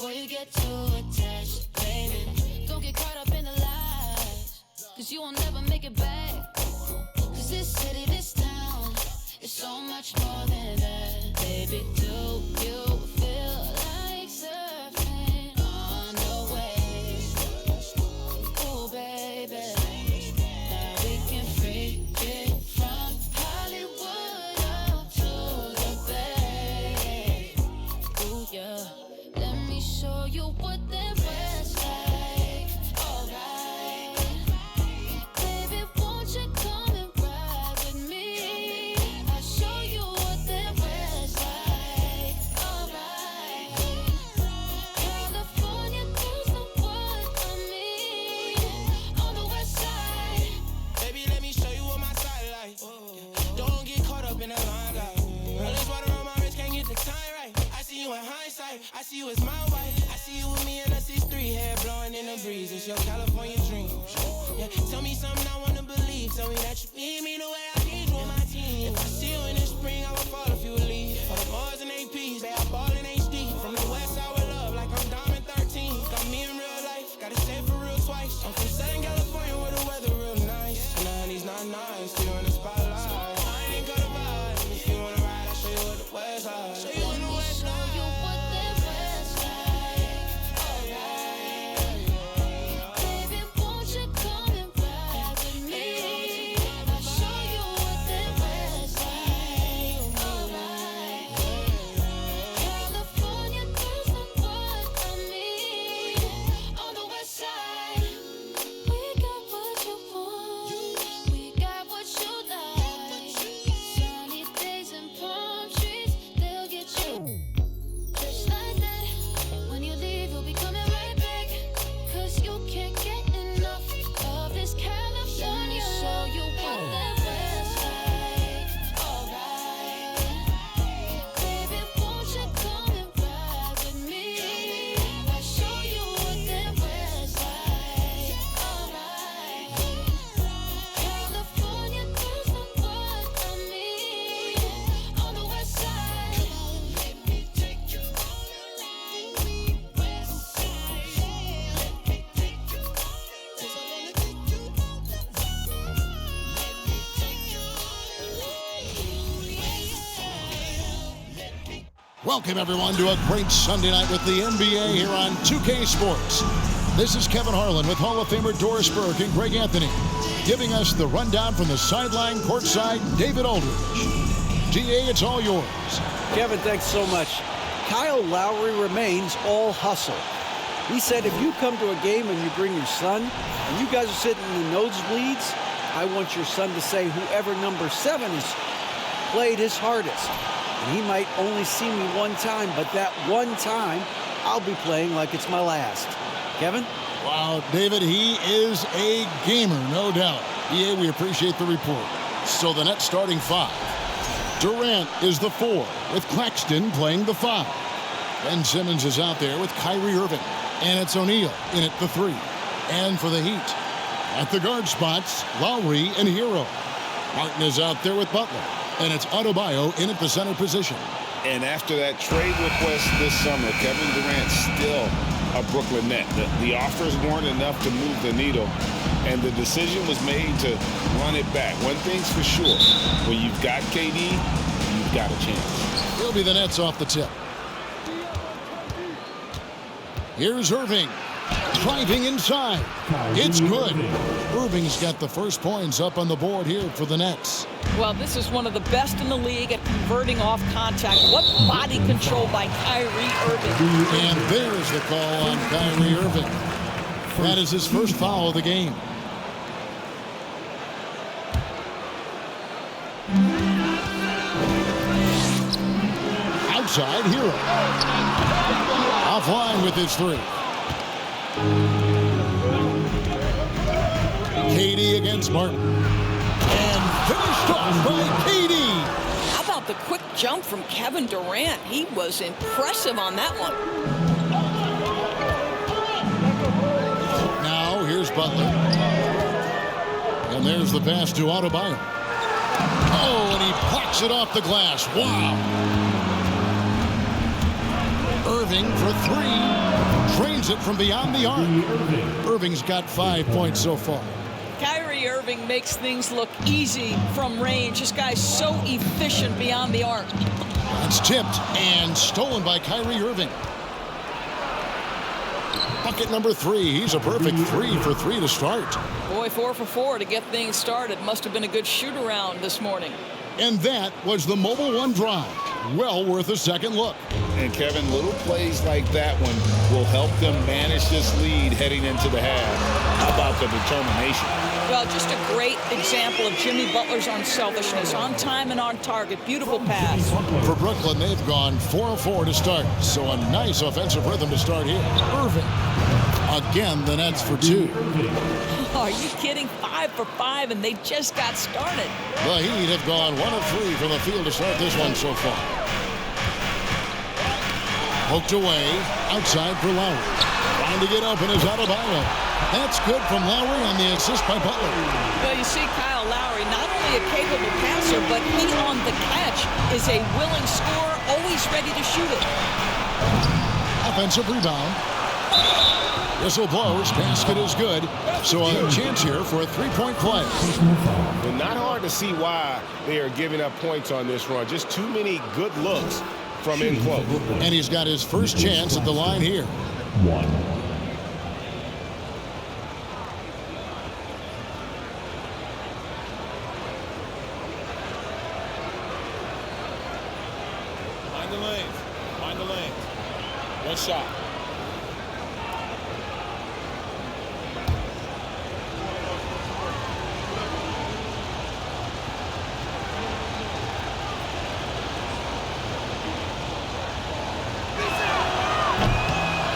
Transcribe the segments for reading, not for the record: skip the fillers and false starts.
before you get too attached, baby. Don't get caught up in the lies, cause you won't never make it back. Cause this city, this town, is so much more than that. Baby, do you feel like surfing on the waves? Ooh, baby, now we can freak it from Hollywood up to the Bay. Ooh, yeah, let me show you what that was like. Alright, baby, won't you come and ride with me? I'll show you what that was like. Alright, California girls know what I mean. On the west side, Baby, let me show you what my side like. Don't get caught up in the limelight. All this water on my wrist, can't get the time right. I see you in hindsight, I see you as my wife. I see you with me in a 6'3", hair blowing in the breeze. It's your California dream. Yeah, tell me something I wanna believe. Tell me that you need me the way I need you on my team. If I see you in the spring, I will fall if you would leave. For the boys and APs, they are ball in HD. From the west side with love, like I'm Diamond 13. Got me in real life, gotta say it for real twice. I'm from Southern California where the weather real nice. And the honey's not nice, still in the spotlight. I ain't got a vibe, if you wanna ride, I'll show you what the west side. Show you on the west show you side. what that was like. Alright, baby, won't you come and ride with me? I'll show you what that was like. Alright, California girls know what I mean. On the west side, we got what you want, we got what you like. Sunny days and palm trees, they'll get you. Just like that, when you leave, you'll be coming right back. Cause you can't get enough of this California. Let me show you what that was like. Alright, baby, won't you come and ride with me? I'll show you what that was like. Alright, California girls know what I mean. On the west side, let me take you all around the west side. Let me take you all around. 'Cause I wanna take you all around. Let me take you all around. Let me. Welcome, everyone, to a great Sunday night with the NBA here on 2K Sports. This is Kevin Harlan with Hall of Famer Doris Burke and Greg Anthony, giving us the rundown from the sideline courtside, David Aldridge. DA, it's all yours. Kevin, thanks so much. Kyle Lowry remains all hustle. He said if you come to a game and you bring your son, and you guys are sitting in the nosebleeds, I want your son to say whoever number 7 has played his hardest. And he might only see me one time, but that one time, I'll be playing like it's my last. Kevin? Wow, David, he is a gamer, no doubt. DA, we appreciate the report. So the Nets starting 5. Durant is the 4, with Claxton playing the 5. Ben Simmons is out there with Kyrie Irving. And it's O'Neal in at the 3. And for the Heat, at the guard spots, Lowry and Hero. Martin is out there with Butler. And it's Adebayo in at the center position. And after that trade request this summer, Kevin Durant's still a Brooklyn Net. The offers weren't enough to move the needle, and the decision was made to run it back. One thing's for sure, when you've got KD, you've got a chance. He'll be the Nets off the tip. Here's Irving, driving inside. It's good. Irving's got the first points up on the board here for the Nets. Well, this is one of the best in the league at converting off contact. What body control by Kyrie Irving. And there's the call on Kyrie Irving. That is his first foul of the game. Outside, Hero. Offline with his 3. KD against Martin. And finished off by KD. How about the quick jump from Kevin Durant? He was impressive on that one. Now here's Butler. And there's the pass to Adebayo. Oh, and he plucks it off the glass. Wow. Irving for 3. Drains it from beyond the arc. Irving's got 5 points so far. Kyrie Irving makes things look easy from range. This guy's so efficient beyond the arc. It's tipped and stolen by Kyrie Irving. Bucket number 3. He's a perfect 3 for 3 to start. Boy, 4 for 4 to get things started. Must have been a good shoot-around this morning. And that was the Mobile One drive. Well worth a second look. And Kevin, little plays like that one will help them manage this lead heading into the half. How about the determination? Well, just a great example of Jimmy Butler's unselfishness. On time and on target. Beautiful pass. For Brooklyn, they've gone 4 of 4 to start. So a nice offensive rhythm to start here. Irving. Again, the Nets for 2. Are you kidding? 5 for 5, and they just got started. The Heat have gone 1 of 3 from the field to start this one so far. Poked away, outside for Lowry. Trying to get open is Adebayo. That's good from Lowry on the assist by Butler. Well, you see Kyle Lowry, not only a capable passer, but he on the catch is a willing scorer, always ready to shoot it. Offensive rebound. Whistle blows, basket is good. So a chance here for a 3-point play. Well, not hard to see why they are giving up points on this run. Just too many good looks from in close. And he's got his first chance at the line here. Find the lanes. Find the lanes. One shot.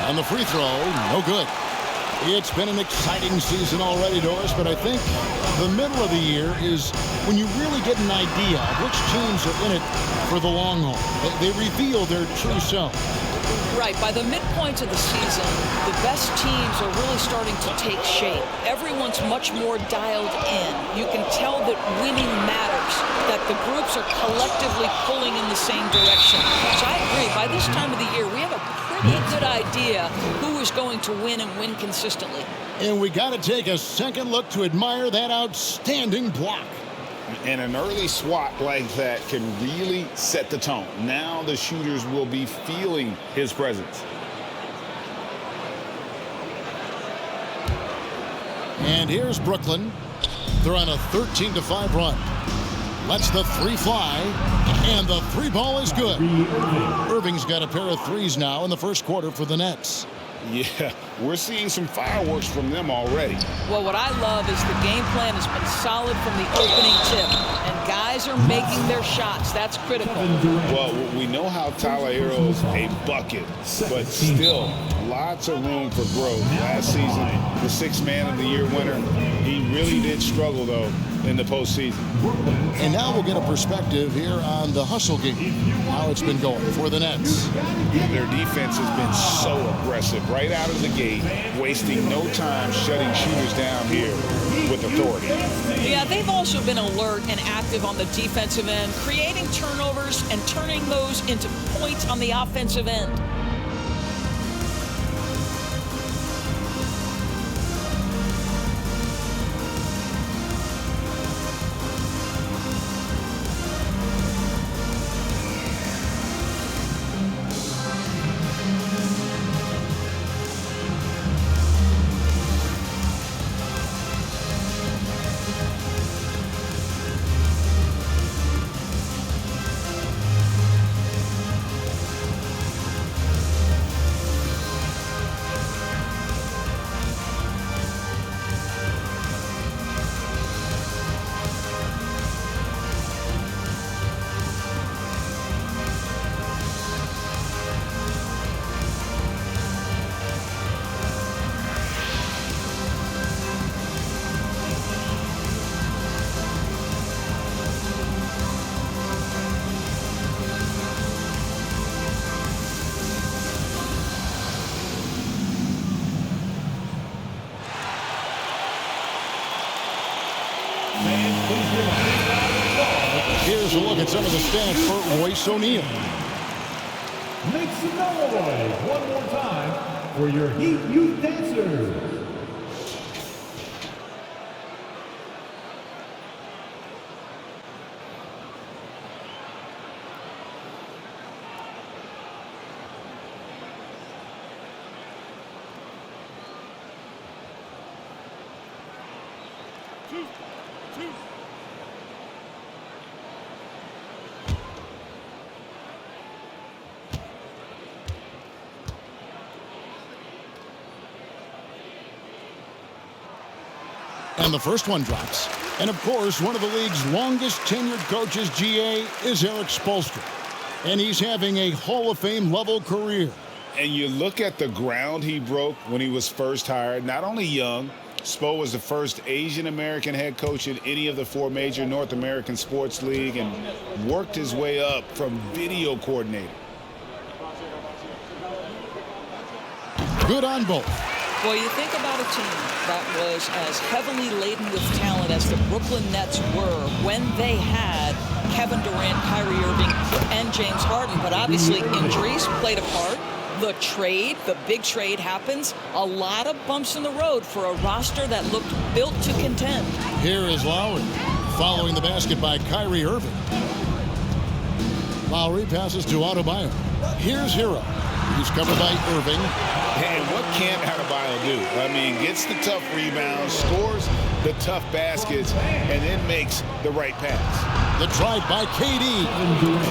On the free throw, no good. It's been an exciting season already, Doris, but I think the middle of the year is when you really get an idea of which teams are in it for the long haul. They reveal their true self. Right, by the midpoint of the season, the best teams are really starting to take shape. Everyone's much more dialed in. You can tell that winning matters, that the groups are collectively pulling in the same direction. So I agree, by this time of the year, we have a pretty good idea who is going to win and win consistently. And we got to take a second look to admire that outstanding block. And an early swat like that can really set the tone. Now the shooters will be feeling his presence. And here's Brooklyn. They're on a 13-5 run. Lets the 3 fly, and the 3 ball is good. Irving's got a pair of 3s now in the first quarter for the Nets. Yeah, we're seeing some fireworks from them already. Well, what I love is the game plan has been solid from the opening tip, and guys are making their shots. That's critical. Well, we know how Tyler Hero's a bucket, but still lots of room for growth. Last season, the 6th Man of the Year winner, he really did struggle, though, in the postseason. And now we'll get a perspective here on the hustle game, how it's been going for the Nets. Their defense has been so aggressive right out of the gate, wasting no time shutting shooters down here with authority. Yeah, they've also been alert and active on the defensive end, creating turnovers and turning those into points on the offensive end. Here's a look at some of the stats for Royce O'Neal. Make some noise one more time for your Heat Youth Dancers. And the first one drops. And of course, one of the league's longest tenured coaches, GA, is Eric Spoelstra. And he's having a Hall of Fame level career. And you look at the ground he broke when he was first hired. Not only young, Spo was the first Asian American head coach in any of the 4 major North American sports league and worked his way up from video coordinator. Good on both. Well, you think about a team that was as heavily laden with talent as the Brooklyn Nets were when they had Kevin Durant, Kyrie Irving, and James Harden. But obviously injuries played a part. The trade, the big trade happens. A lot of bumps in the road for a roster that looked built to contend. Here is Lowry, following the basket by Kyrie Irving. Lowry passes to Adebayo. Here's Hero. He's covered by Irving. And what can't Adebayo do? I mean, gets the tough rebounds, scores the tough baskets, and then makes the right pass. The drive by KD.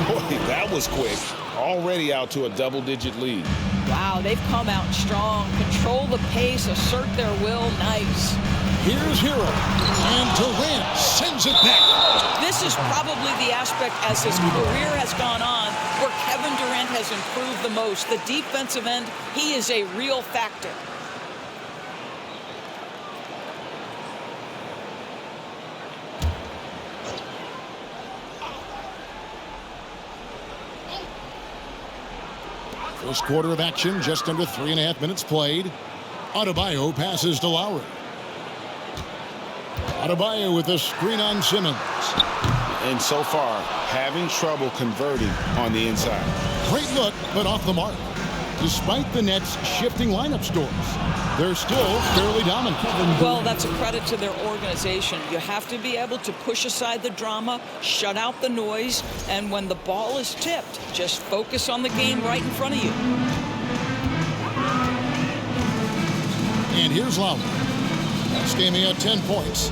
Boy, that was quick. Already out to a double-digit lead. Wow, they've come out strong. Control the pace, assert their will. Nice. Here's Hero. And Durant sends it back. This is probably the aspect as his career has gone on where Kevin Durant has improved the most. The defensive end, he is a real factor. First quarter of action, just under 3.5 minutes played. Adebayo passes to Lowry. Adebayo with a screen on Simmons. And so far, having trouble converting on the inside. Great look, but off the mark. Despite the Nets' shifting lineup stores, they're still fairly dominant. Well, that's a credit to their organization. You have to be able to push aside the drama, shut out the noise, and when the ball is tipped, just focus on the game right in front of you. And here's Lowry. This game he had 10 points.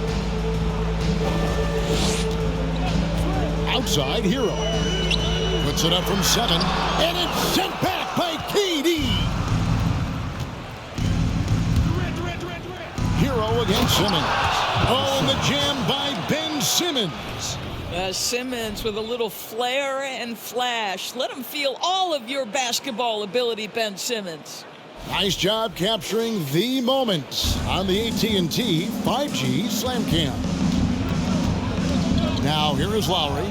Outside, Hero. Puts it up from 7, and it's sent back by KD. Hero against Simmons. Oh, and the jam by Ben Simmons. Simmons with a little flair and flash. Let him feel all of your basketball ability, Ben Simmons. Nice job capturing the moments on the AT&T 5G Slam Cam. Now here is Lowry,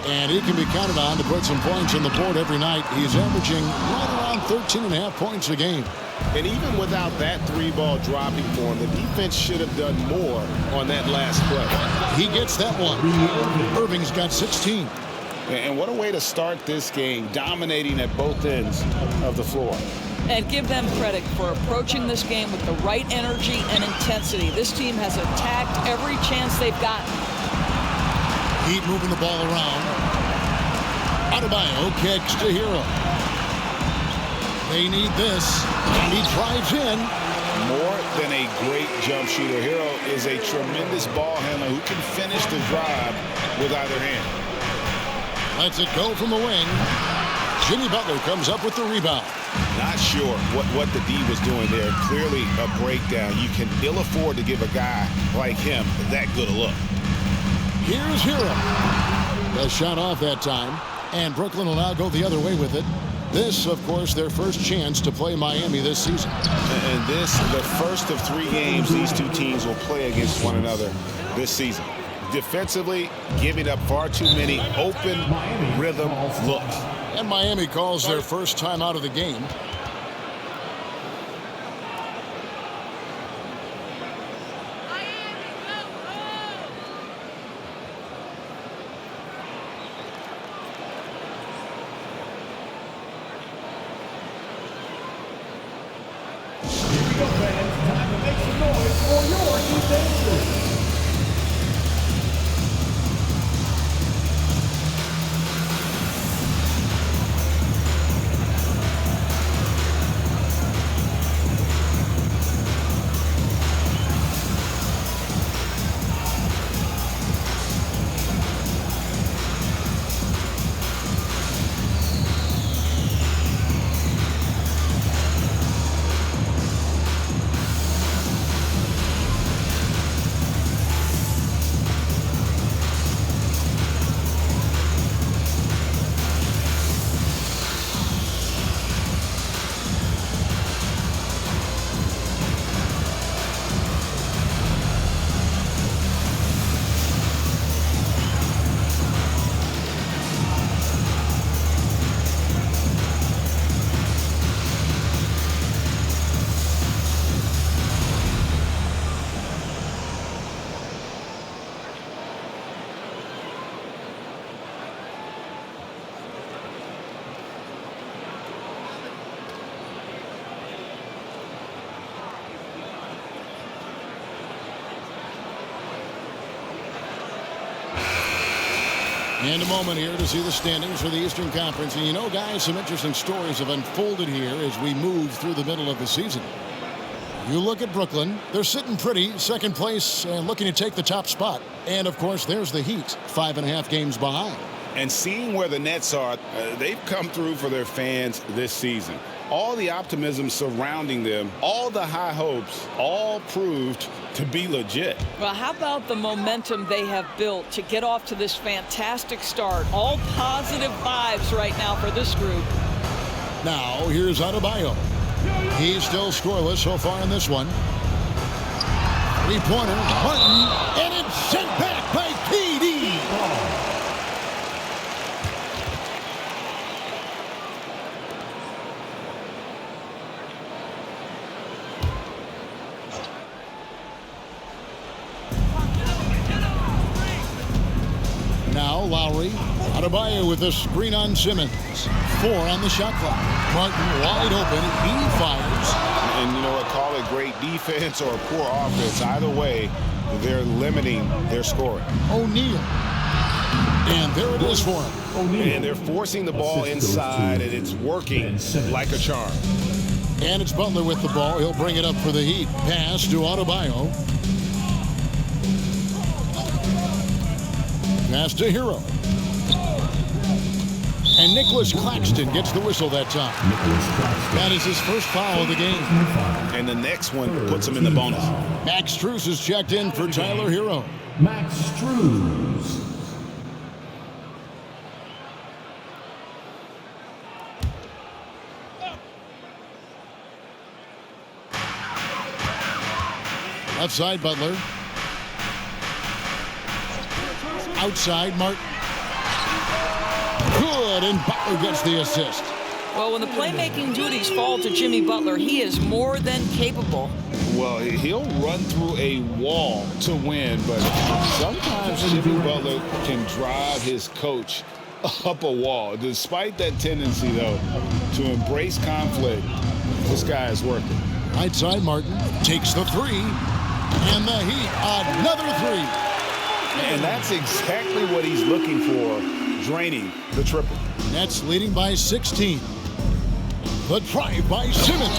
and he can be counted on to put some points on the board every night. He's averaging right around 13.5 points a game. And even without that 3-ball dropping for him, the defense should have done more on that last play. He gets that one. Irving's got 16. And what a way to start this game, dominating at both ends of the floor. And give them credit for approaching this game with the right energy and intensity. This team has attacked every chance they've gotten. Heat moving the ball around. Adebayo kicks to Hero. They need this. And he drives in. More than a great jump shooter, Hero is a tremendous ball handler who can finish the drive with either hand. Lets it go from the wing. Jimmy Butler comes up with the rebound. Not sure what the D was doing there. Clearly a breakdown. You can ill afford to give a guy like him that good a look. Here's Hero. The shot off that time. And Brooklyn will now go the other way with it. This, of course, their first chance to play Miami this season. And this, the first of 3 games these two teams will play against one another this season. Defensively, giving up far too many open rhythm looks. And Miami calls their first time out of the game. noise for your defenses. And a moment here to see the standings for the Eastern Conference. And you know, guys, some interesting stories have unfolded here as we move through the middle of the season. You look at Brooklyn, they're sitting pretty, second place, and looking to take the top spot. And, of course, there's the Heat, 5.5 games behind. And seeing where the Nets are, they've come through for their fans this season. All the optimism surrounding them, all the high hopes, all proved to be legit. Well, how about the momentum they have built to get off to this fantastic start? All positive vibes right now for this group. Now, here's Adebayo. He's still scoreless so far in this one. Three-pointer, Martin, and it's sent back by KD. Now Lowry, Adebayo with a screen on Simmons. 4 on the shot clock. Martin wide open, he fires. And you know what, call it great defense or poor offense. Either way, they're limiting their scoring. O'Neal. And there it is for him. And they're forcing the ball inside, and it's working like a charm. And it's Butler with the ball. He'll bring it up for the Heat. Pass to Adebayo. Pass to Hero. And Nicholas Claxton gets the whistle that time. That is his first foul of the game. And the next one puts him in the bonus. Max Strus is checked in for Tyler Hero. Max Strus. Outside Butler. Outside Martin. Good, and Butler gets the assist. Well, when the playmaking duties fall to Jimmy Butler, he is more than capable. Well, he'll run through a wall to win, but sometimes Jimmy Butler can drive his coach up a wall. Despite that tendency, though, to embrace conflict, this guy is working. Right side, Martin takes the three, and the Heat, another three. And that's exactly what he's looking for, draining the triple. Nets leading by 16. The drive by Simmons.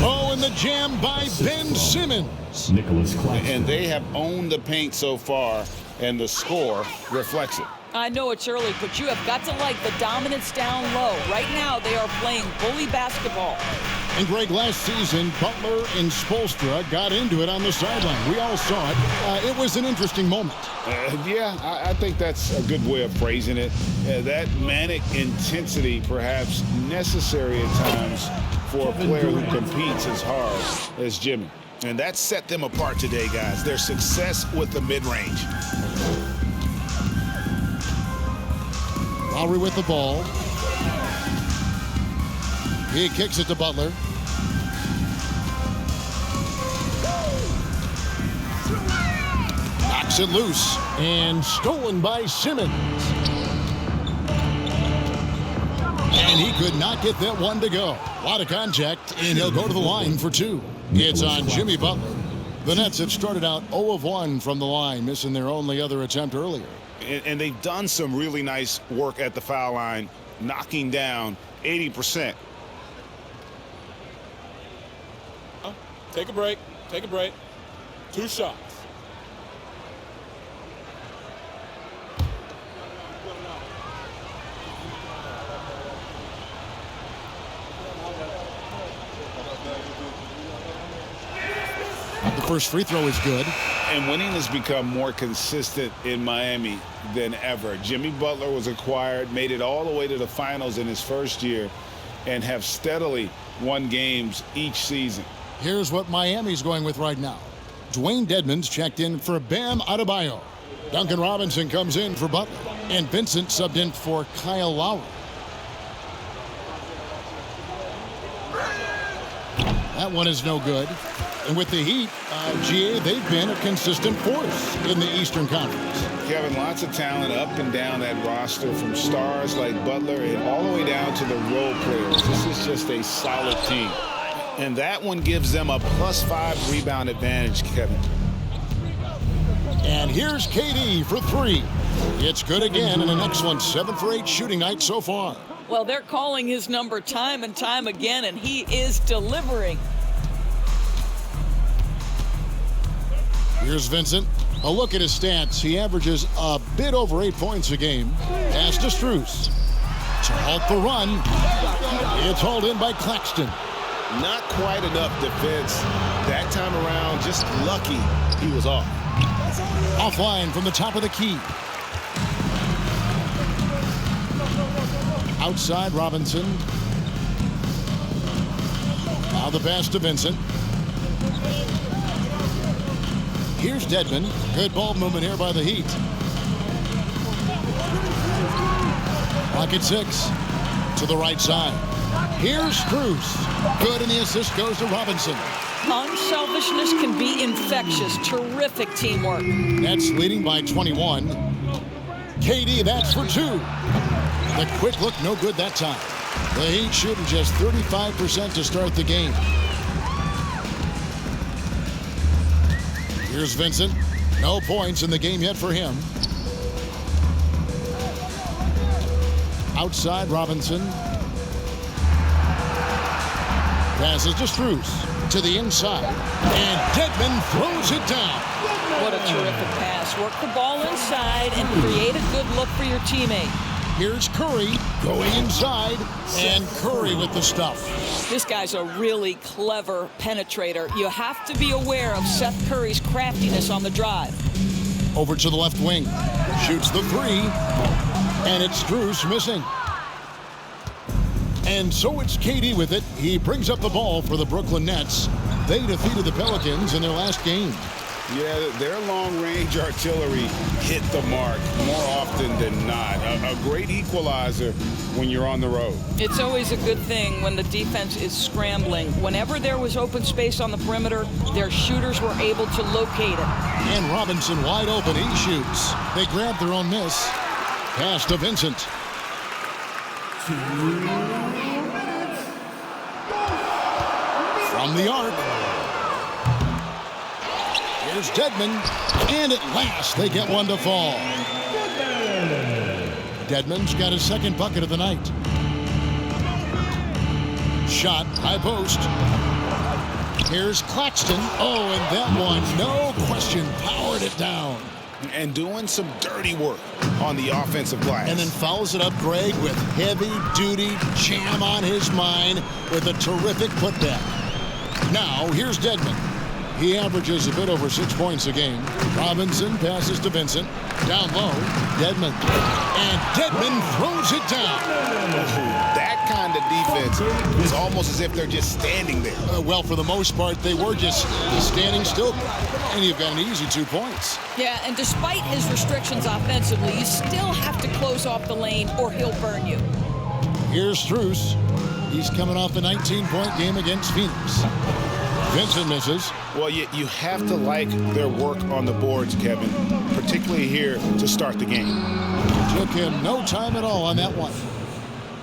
Oh, and the jam by Ben Simmons. Nicholas Claxton. And they have owned the paint so far, and the score reflects it. I know it's early, but you have got to like the dominance down low. Right now, they are playing bully basketball. And Greg, last season, Butler and Spoelstra got into it on the sideline. We all saw it. It was an interesting moment. I think that's a good way of phrasing it. That manic intensity, perhaps necessary at times for a player who competes as hard as Jimmy. And that set them apart today, guys. Their success with the mid-range. Lowry with the ball. He kicks it to Butler. Knocks it loose. And stolen by Simmons. And he could not get that one to go. A lot of contact, and he'll go to the line for two. It's on Jimmy Butler. The Nets have started out 0 of 1 from the line, missing their only other attempt earlier. And they've done some really nice work at the foul line, knocking down 80%. Take a break. Take a break. 2 shots. The first free throw is good. And winning has become more consistent in Miami than ever. Jimmy Butler was acquired, made it all the way to the finals in his first year, and have steadily won games each season. Here's what Miami's going with right now. Dwayne Dedmon's checked in for Bam Adebayo. Duncan Robinson comes in for Butler. And Vincent subbed in for Kyle Lowry. That one is no good. And with the Heat, GA, they've been a consistent force in the Eastern Conference. Kevin, lots of talent up and down that roster, from stars like Butler and all the way down to the role players. This is just a solid team. And that one gives them a +5 rebound advantage, Kevin. And here's KD for 3. It's good again, and an excellent 7 for 8 shooting night so far. Well, they're calling his number time and time again, and he is delivering. Here's Vincent. A look at his stats. He averages a bit over 8 points a game. Pass to Strus. To halt the run. It's hauled in by Claxton. Not quite enough defense that time around. Just lucky he was off. Offline from the top of the key. Outside Robinson. Now the pass to Vincent. Here's Dedmon. Good ball movement here by the Heat. Clock at 6. To the right side. Here's Strus. Good, and the assist goes to Robinson. Unselfishness can be infectious. Terrific teamwork. Nets leading by 21. KD, that's for 2. The quick look, no good that time. The Heat shooting just 35% to start the game. Here's Vincent. No points in the game yet for him. Outside Robinson. Passes to Strus. To the inside. And Dedmon throws it down. What a terrific pass. Work the ball inside and create a good look for your teammate. Here's Curry going inside. And Curry with the stuff. This guy's a really clever penetrator. You have to be aware of Seth Curry's craftiness on the drive. Over to the left wing. Shoots the 3. And it's Strus missing. And so it's KD with it. He brings up the ball for the Brooklyn Nets. They defeated the Pelicans in their last game. Yeah, their long-range artillery hit the mark more often than not. A great equalizer when you're on the road. It's always a good thing when the defense is scrambling. Whenever there was open space on the perimeter, their shooters were able to locate it. And Robinson wide open. He shoots. They grab their own miss. Pass to Vincent. From the arc. Here's Dedmon. And at last, they get one to fall. Dedmon's got his second bucket of the night. Shot, high post. Here's Claxton. Oh, and that one, no question, powered it down. And doing some dirty work on the offensive glass. And then follows it up, Greg, with heavy-duty jam on his mind with a terrific putback. Now, here's Dedmon. He averages a bit over 6 points a game. Robinson passes to Vincent. Down low, Dedmon. And Dedmon throws it down. That kind of defense is almost as if they're just standing there. Well, for the most part, they were just standing still. And you've got an easy 2 points. Yeah, and despite his restrictions offensively, you still have to close off the lane or he'll burn you. Here's Strus. He's coming off a 19-point game against Phoenix. Vincent misses. Well, you have to like their work on the boards, Kevin, particularly here to start the game. Took him no time at all on that one.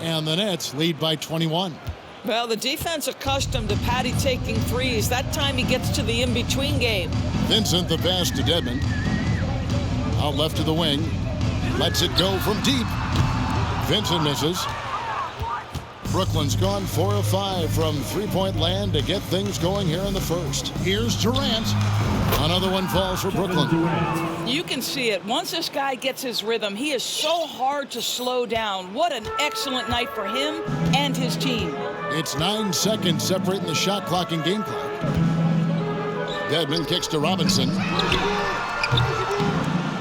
And the Nets lead by 21. Well, the defense accustomed to Patty taking threes. That time he gets to the in-between game. Vincent the pass to Dedmon. Out left to the wing. Lets it go from deep. Vincent misses. Brooklyn's gone 4 of 5 from three-point land to get things going here in the first. Here's Durant. Another one falls for Brooklyn. You can see it. Once this guy gets his rhythm, he is so hard to slow down. What an excellent night for him and his team. It's 9 seconds separating the shot clock and game clock. Dedmon kicks to Robinson.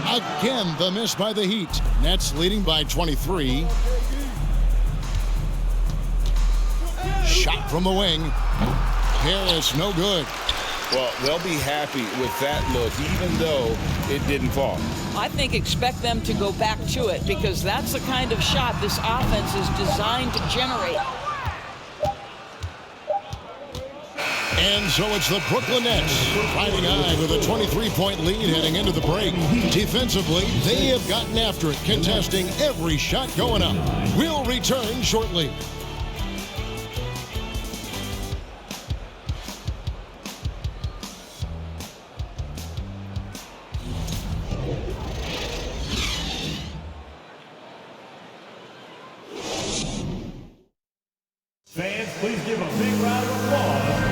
Again, the miss by the Heat. Nets leading by 23. Shot from the wing. Harris, no good. Well, they'll be happy with that look, even though it didn't fall. I think expect them to go back to it because that's the kind of shot this offense is designed to generate. And so it's the Brooklyn Nets riding high with a 23-point lead heading into the break. Defensively, they have gotten after it, contesting every shot going up. We'll return shortly. Fans, please give a big round of applause.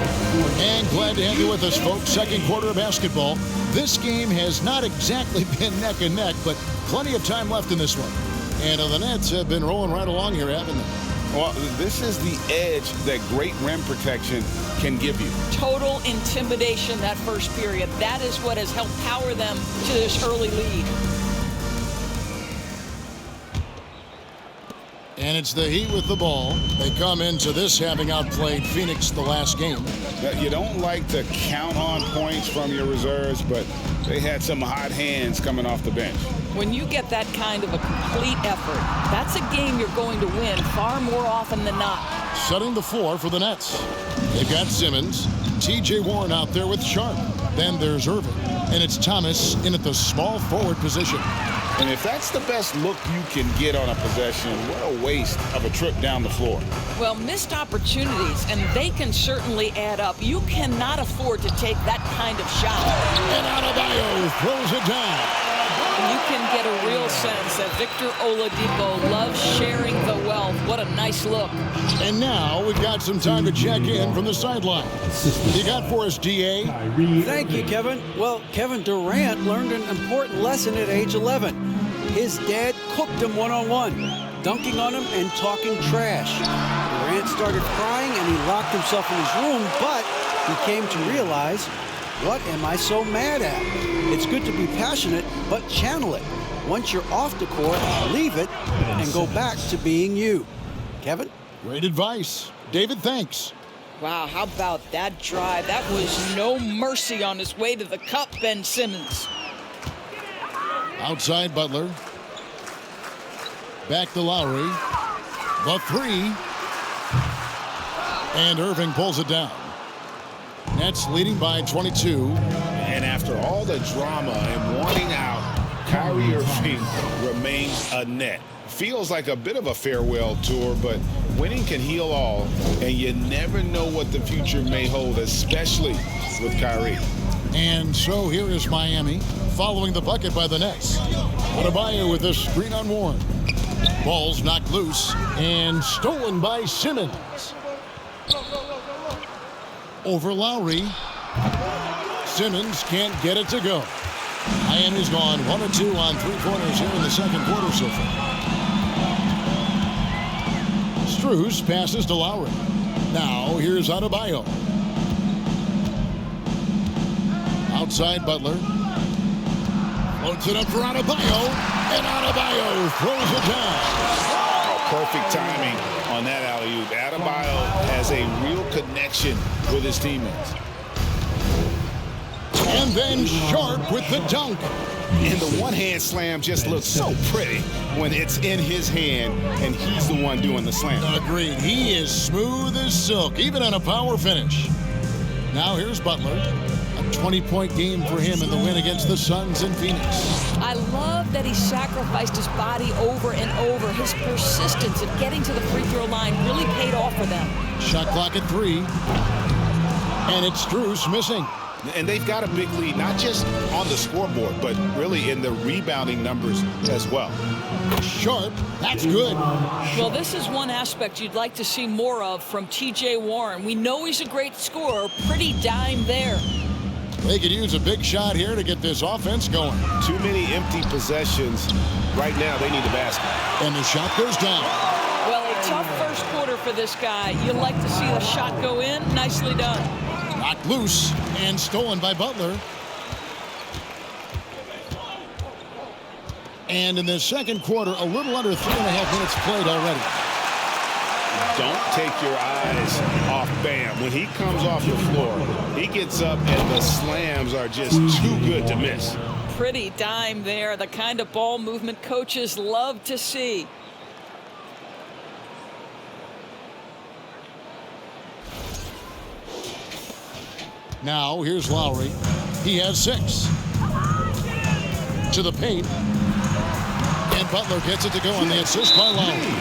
And glad to have you with us, folks. Second quarter of basketball. This game has not exactly been neck and neck, but plenty of time left in this one. And the Nets have been rolling right along here, haven't they? Well, this is the edge that great rim protection can give you. Total intimidation that first period. That is what has helped power them to this early lead. And it's the Heat with the ball. They come into this having outplayed Phoenix the last game. You don't like to count on points from your reserves, but they had some hot hands coming off the bench. When you get that kind of a complete effort, that's a game you're going to win far more often than not. Setting the floor for the Nets. They've got Simmons, T.J. Warren out there with Sharp. Then there's Irving. And it's Thomas in at the small forward position. And if that's the best look you can get on a possession, what a waste of a trip down the floor. Well, missed opportunities, and they can certainly add up. You cannot afford to take that kind of shot. And Adebayo throws it down. You can get a real sense that Victor Oladipo loves sharing the wealth. What a nice look. And now we've got some time to check in from the sideline. You got for us, D.A.? Thank you, Kevin. Well, Kevin Durant learned an important lesson at age 11. His dad cooked him one-on-one, dunking on him and talking trash. Durant started crying and he locked himself in his room, but he came to realize, what am I so mad at? It's good to be passionate, but channel it. Once you're off the court, leave it and go back to being you. Kevin? Great advice. David, thanks. Wow, how about that drive? That was no mercy on his way to the cup, Ben Simmons. Outside Butler. Back to Lowry. The three. And Irving pulls it down. Nets leading by 22. And after all the drama and wanting out, Kyrie Irving remains a Net. Feels like a bit of a farewell tour, but winning can heal all, and you never know what the future may hold, especially with Kyrie. And so here is Miami, following the bucket by the Nets. Adebayo with a screen on Warren. Ball's knocked loose and stolen by Simmons. Over Lowry. Simmons can't get it to go. Miami's gone 1 of 2 on three-pointers here in the second quarter so far. Strus passes to Lowry. Now here's Adebayo. Outside Butler. Floats it up for Adebayo. And Adebayo throws it down. Perfect timing on that alley-oop. Adebayo has a real connection with his teammates. And then Sharp with the dunk. And the one-hand slam just looks so pretty when it's in his hand and he's the one doing the slam. Agreed. He is smooth as silk, even on a power finish. Now here's Butler. A 20-point game for him in the win against the Suns in Phoenix. I love that he sacrificed his body over and over. His persistence at getting to the free throw line really paid off for them. Shot clock at 3. And it's Strus missing. And they've got a big lead, not just on the scoreboard, but really in the rebounding numbers as well. Sharp, that's good. Well, this is one aspect you'd like to see more of from T.J. Warren. We know he's a great scorer, pretty dime there. They could use a big shot here to get this offense going. Too many empty possessions. Right now, they need a basket. And the shot goes down. Well, a tough first quarter for this guy. You like to see the shot go in. Nicely done. Knocked loose and stolen by Butler. And in the second quarter, a little under 3.5 minutes played already. Don't take your eyes off Bam. When he comes off the floor, he gets up and the slams are just too good to miss. Pretty dime there. The kind of ball movement coaches love to see. Now, here's Lowry. He has 6. To the paint. And Butler gets it to go on the assist by Lowry.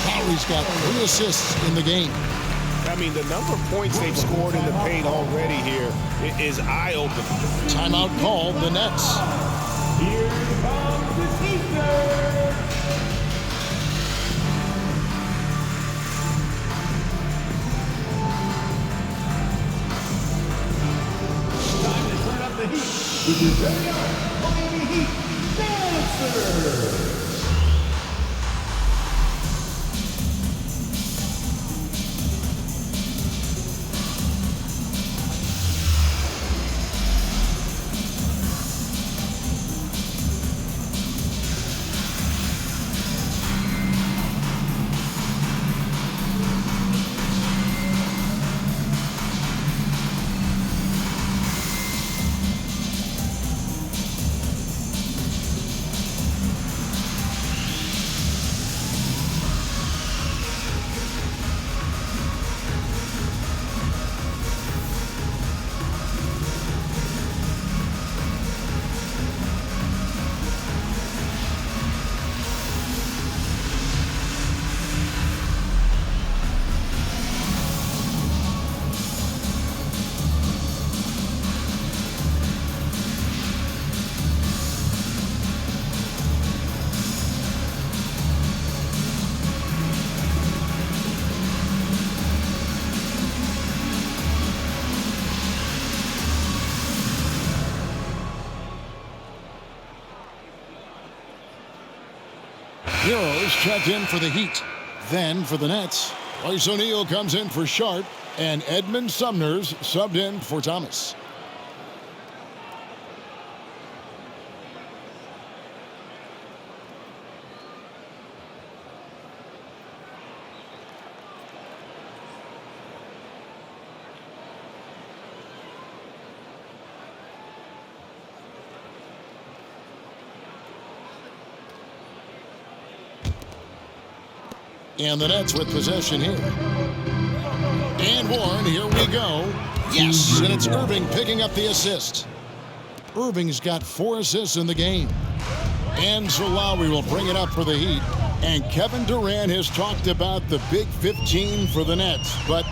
Lowry's got 3 assists in the game. I mean, the number of points they've scored in the paint already here is eye-opening. Timeout called, the Nets. Here comes the Sixers. Time to turn up the heat with your very own Miami Heat Dancers. Heroes checked in for the Heat. Then for the Nets, Royce O'Neal comes in for Sharp, and Edmund Sumner's subbed in for Thomas. And the Nets with possession here. And Warren, here we go. Yes, and it's Irving picking up the assist. Irving's got 4 assists in the game. And so Lowry will bring it up for the Heat. And Kevin Durant has talked about the Big 15 for the Nets, but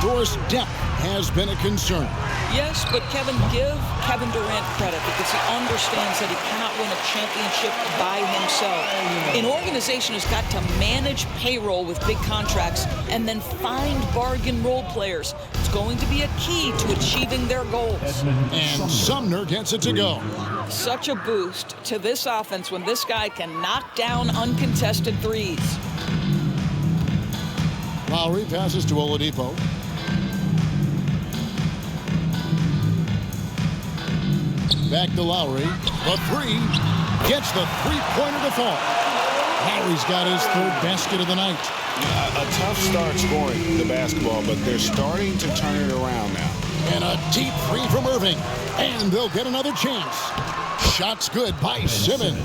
Doris depth has been a concern. Yes, but Kevin, give Kevin Durant credit because he understands that he cannot win a championship by himself. An organization has got to manage payroll with big contracts and then find bargain role players. It's going to be a key to achieving their goals. And Sumner gets it to go. Such a boost to this offense when this guy can knock down uncontested threes. Lowry passes to Oladipo. Back to Lowry. The 3 gets the three-pointer to fall. Lowry's got his 3rd basket of the night. A tough start scoring the basketball, but they're starting to turn it around now. And a deep 3 from Irving. And they'll get another chance. Shot's good by Simmons.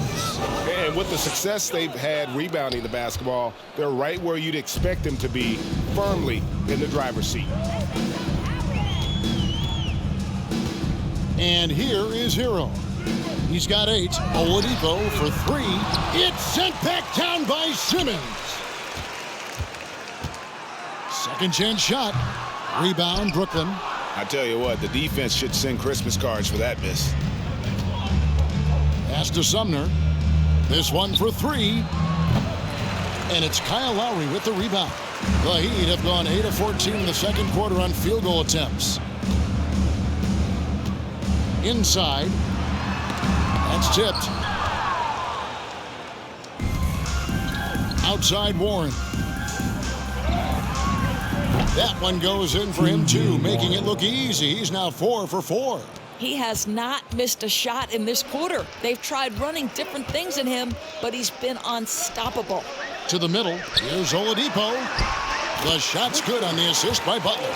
And with the success they've had rebounding the basketball, they're right where you'd expect them to be, firmly in the driver's seat. And here is Hero. He's got 8. Oladipo for 3. It's sent back down by Simmons. Second chance shot. Rebound, Brooklyn. I tell you what, the defense should send Christmas cards for that miss. Pass to Sumner. This one for 3. And it's Kyle Lowry with the rebound. The Heat have gone 8 of 14 in the second quarter on field goal attempts. Inside. That's tipped. Outside Warren. That one goes in for him too, making it look easy. He's now 4 for 4. He has not missed a shot in this quarter. They've tried running different things at him, but he's been unstoppable. To the middle, here's Oladipo. The shot's good on the assist by Butler.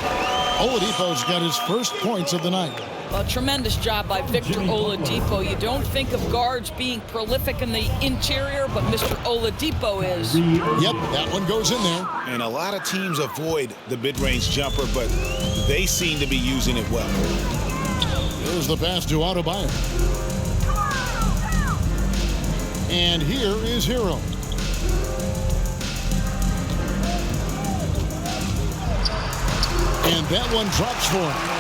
Oladipo's got his first points of the night. A tremendous job by Victor Oladipo. You don't think of guards being prolific in the interior, but Mr. Oladipo is. Yep, that one goes in there. And a lot of teams avoid the mid-range jumper, but they seem to be using it well. Here's the pass to Adebayo. And here is Hero. And that one drops for him.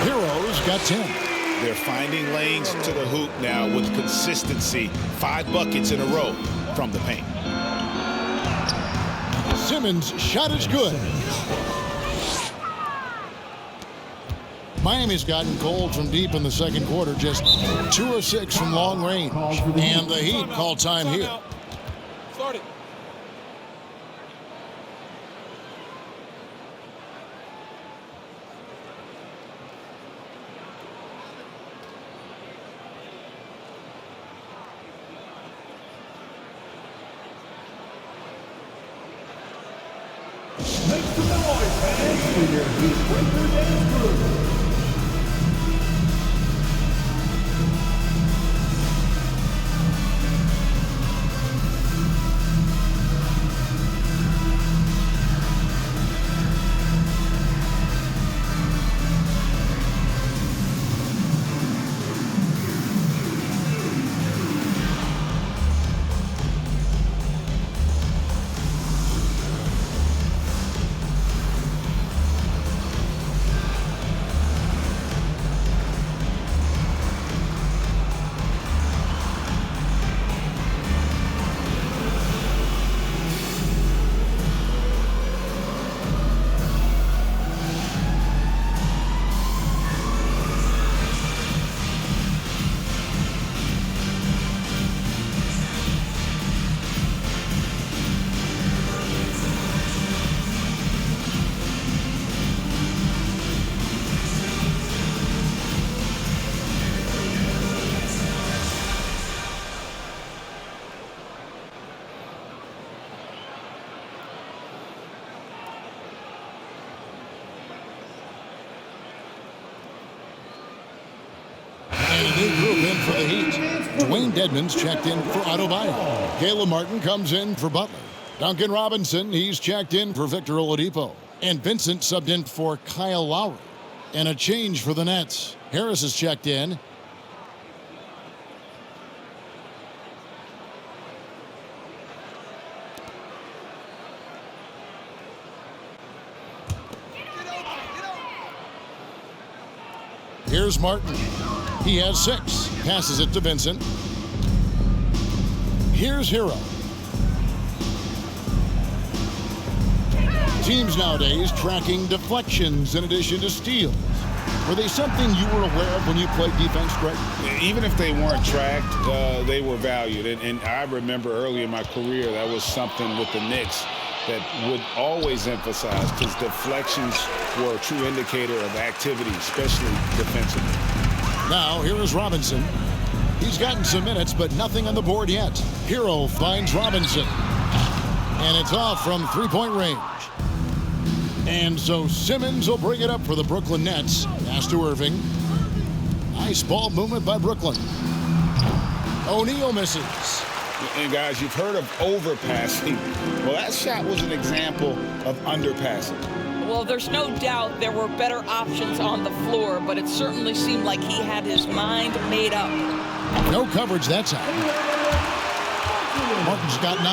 Hero's got 10. They're finding lanes to the hoop now with consistency. 5 buckets in a row from the paint. Simmons' shot is good. Miami's gotten cold from deep in the second quarter, just 2 of 6 from long range. And the Heat call time here. Start it. Make some noise, fans, for your Heat Breaker dance crew. New group in for the Heat. Dwayne Dedmon's checked in for Adebayo. Caleb Martin comes in for Butler. Duncan Robinson, he's checked in for Victor Oladipo. And Vincent subbed in for Kyle Lowry. And a change for the Nets. Harris is checked in. Here's Martin. He has 6. Passes it to Vincent. Here's Hero. Teams nowadays tracking deflections in addition to steals. Were they something you were aware of when you played defense, Greg? Even if they weren't tracked, they were valued. And I remember early in my career, that was something with the Knicks that would always emphasize, because deflections were a true indicator of activity, especially defensively. Now, here is Robinson. He's gotten some minutes, but nothing on the board yet. Hero finds Robinson. And it's off from three-point range. And so Simmons will bring it up for the Brooklyn Nets. Pass to Irving. Nice ball movement by Brooklyn. O'Neal misses. And guys, you've heard of overpassing. Well, that shot was an example of underpassing. Well, there's no doubt there were better options on the floor, but it certainly seemed like he had his mind made up. No coverage that time. Martin's got 9.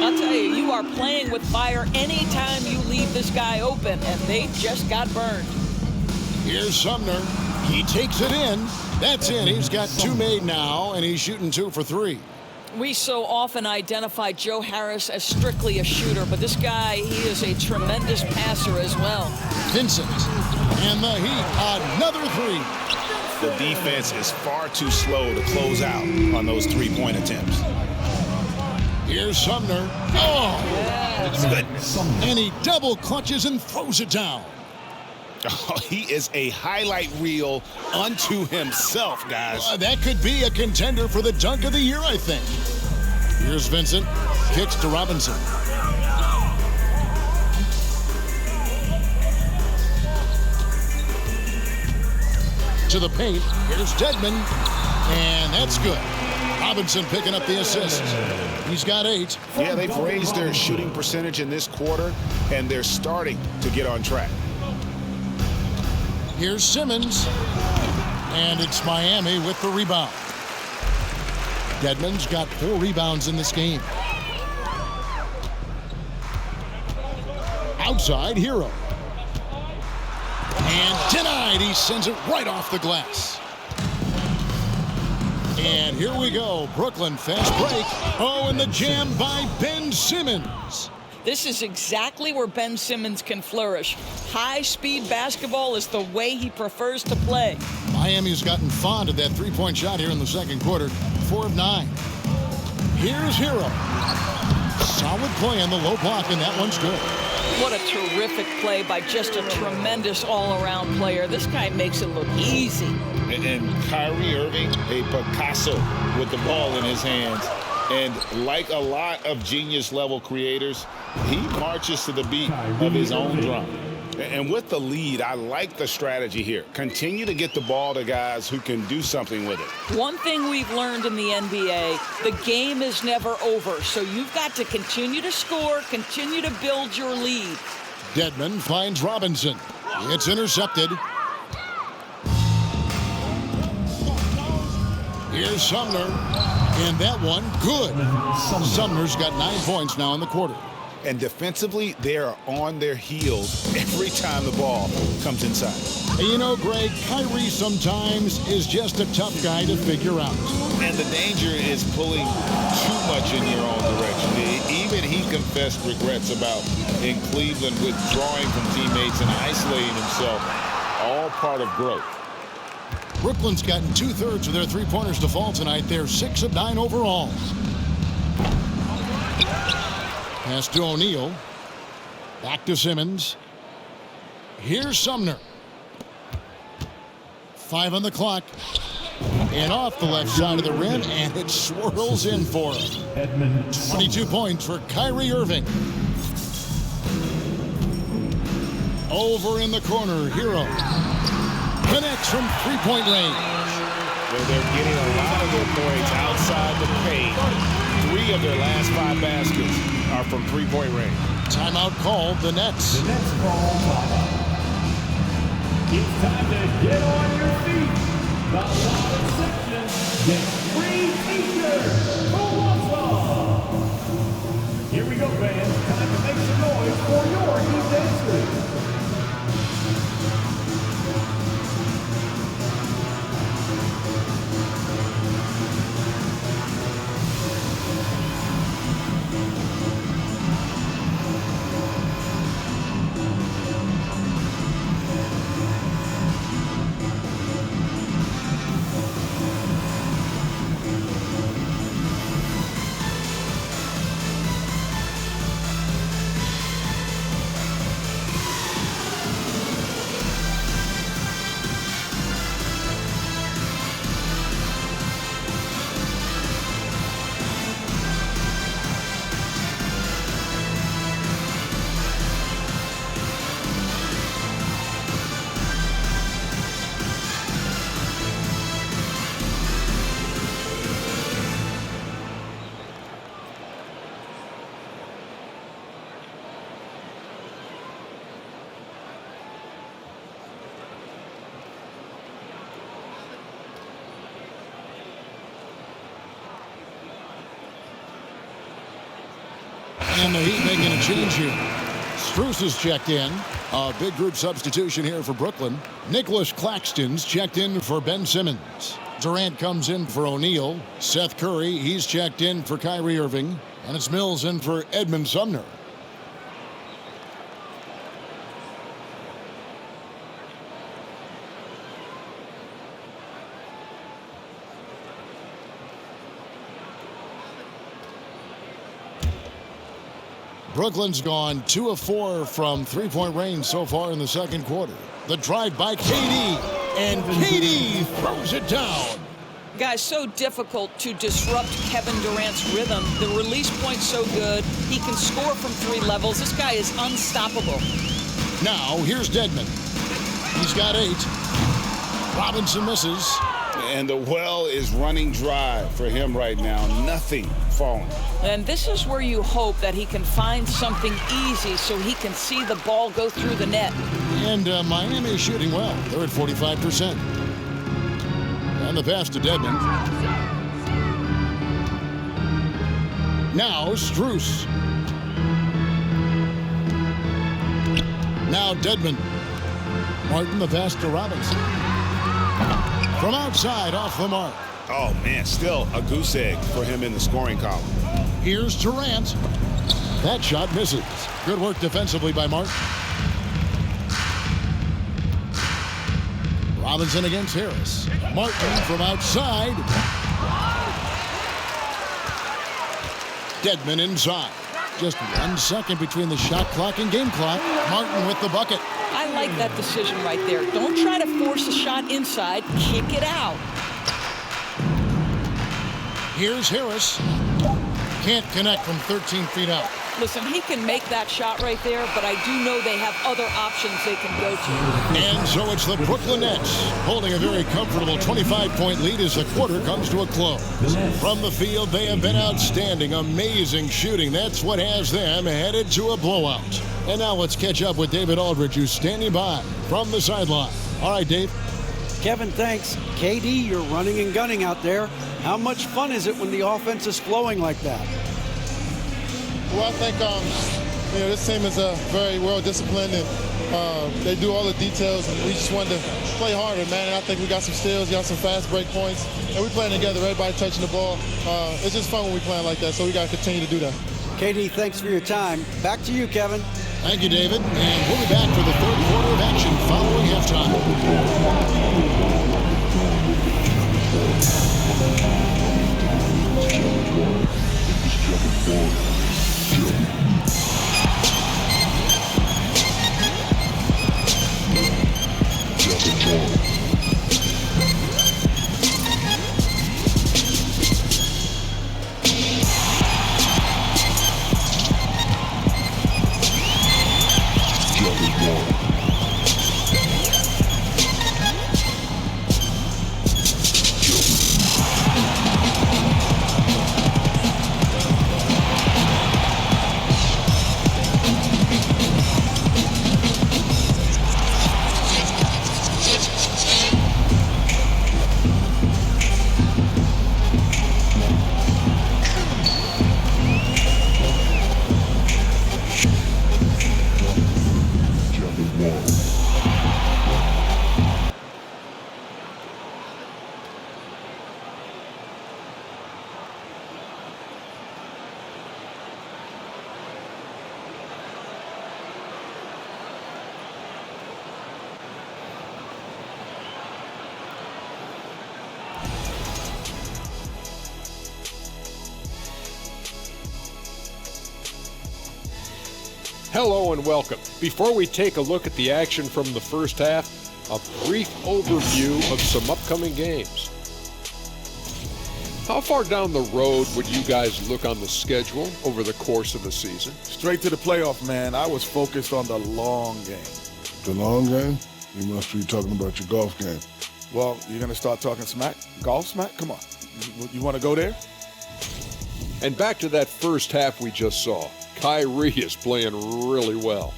I'll tell you, you are playing with fire anytime you leave this guy open, and they just got burned. Here's Sumner. He takes it in. That's in. He's got 2 made now, and he's shooting 2 for 3. We so often identify Joe Harris as strictly a shooter, but this guy, he is a tremendous passer as well. Vincent. And the Heat, another 3. The defense is far too slow to close out on those 3-point attempts. Here's Sumner. Oh! Yes. Good. And he double clutches and throws it down. Oh, he is a highlight reel unto himself, guys. That could be a contender for the dunk of the year, I think. Here's Vincent. Kicks to Robinson. To the paint. Here's Dedmon. And that's good. Robinson picking up the assist. He's got 8. Yeah, they've raised their shooting percentage in this quarter, and they're starting to get on track. Here's Simmons. And it's Miami with the rebound. Dedmon's got 4 rebounds in this game. Outside, Hero. And denied. He sends it right off the glass. And here we go. Brooklyn fast break. Oh, and the jam by Ben Simmons. This is exactly where Ben Simmons can flourish. High-speed basketball is the way he prefers to play. Miami's gotten fond of that 3-point shot here in the second quarter. 4 of 9. Here's Hero. Solid play on the low block, and that one's good. What a terrific play by just a tremendous all-around player. This guy makes it look easy. And Kyrie Irving, a Picasso with the ball in his hands. And like a lot of genius-level creators, he marches to the beat of his own drum. And with the lead, I like the strategy here. Continue to get the ball to guys who can do something with it. One thing we've learned in the NBA, the game is never over. So you've got to continue to score, continue to build your lead. Dedmon finds Robinson. It's intercepted. Here's Sumner. And that one, good. Sumner's got 9 points now in the quarter. And defensively, they are on their heels every time the ball comes inside. And you know, Greg, Kyrie sometimes is just a tough guy to figure out. And the danger is pulling too much in your own direction. Even he confessed regrets about in Cleveland withdrawing from teammates and isolating himself. All part of growth. Brooklyn's gotten 2/3 of their 3-pointers to fall tonight. They're 6 of 9 overall. Pass to O'Neal. Back to Simmons. Here's Sumner. 5 on the clock. And off the left side of the rim, and it swirls in for him. 22 points for Kyrie Irving. Over in the corner, Hero. Connects from 3-point range. Well, they're getting a lot of their points outside the paint. 3 of their last 5 baskets are from 3-point range. Timeout called, the Nets. The Nets call timeout. It's time to get on your feet. The bottom section gets free t-shirts. Who wants some? Here we go, fans. Time to make some noise for your new dancers. And the Heat making a change here. Strus is checked in. A big group substitution here for Brooklyn. Nicholas Claxton's checked in for Ben Simmons. Durant comes in for O'Neal. Seth Curry, he's checked in for Kyrie Irving. And it's Mills in for Edmund Sumner. Brooklyn's gone 2 of 4 from three-point range so far in the second quarter. The drive by KD, and KD throws it down. Guys, so difficult to disrupt Kevin Durant's rhythm. The release point's so good. He can score from 3 levels. This guy is unstoppable. Now, here's Dedmon. He's got 8. Robinson misses. And the well is running dry for him right now. Nothing falling. And this is where you hope that he can find something easy so he can see the ball go through the net. And Miami is shooting well. They're at 45%. And the pass to Dedmon. Now Strus. Now Dedmon. Martin, the pass to Robinson. From outside, off the mark. Oh, man, still a goose egg for him in the scoring column. Here's Durant. That shot misses. Good work defensively by Martin. Robinson against Harris. Martin from outside. Dedmon inside. Just 1 second between the shot clock and game clock. Martin with the bucket. I like that decision right there. Don't try to force a shot inside. Kick it out. Here's Harris. Can't connect from 13 feet out. Listen, he can make that shot right there, but I do know they have other options they can go to. And so it's the Brooklyn Nets holding a very comfortable 25-point lead as the quarter comes to a close. From the field, they have been outstanding, amazing shooting. That's what has them headed to a blowout. And now let's catch up with David Aldridge, who's standing by from the sideline. All right, Dave. Kevin, thanks. KD, you're running and gunning out there. How much fun is it when the offense is flowing like that? Well, I think this team is very well disciplined, and they do all the details, and we just wanted to play harder, man. And I think we got some steals, got some fast break points, and we're playing together, everybody touching the ball. It's just fun when we playing like that, so we got to continue to do that. KD, thanks for your time. Back to you, Kevin. Thank you, David. And we'll be back for the third quarter of action following halftime. Hello and welcome. Before we take a look at the action from the first half, a brief overview of some upcoming games. How far down the road would you guys look on the schedule over the course of the season? Straight to the playoff, man. I was focused on the long game. The long game? You must be talking about your golf game. Well, you're going to start talking smack? Golf smack? Come on. You want to go there? And back to that first half we just saw. Kyrie is playing really well.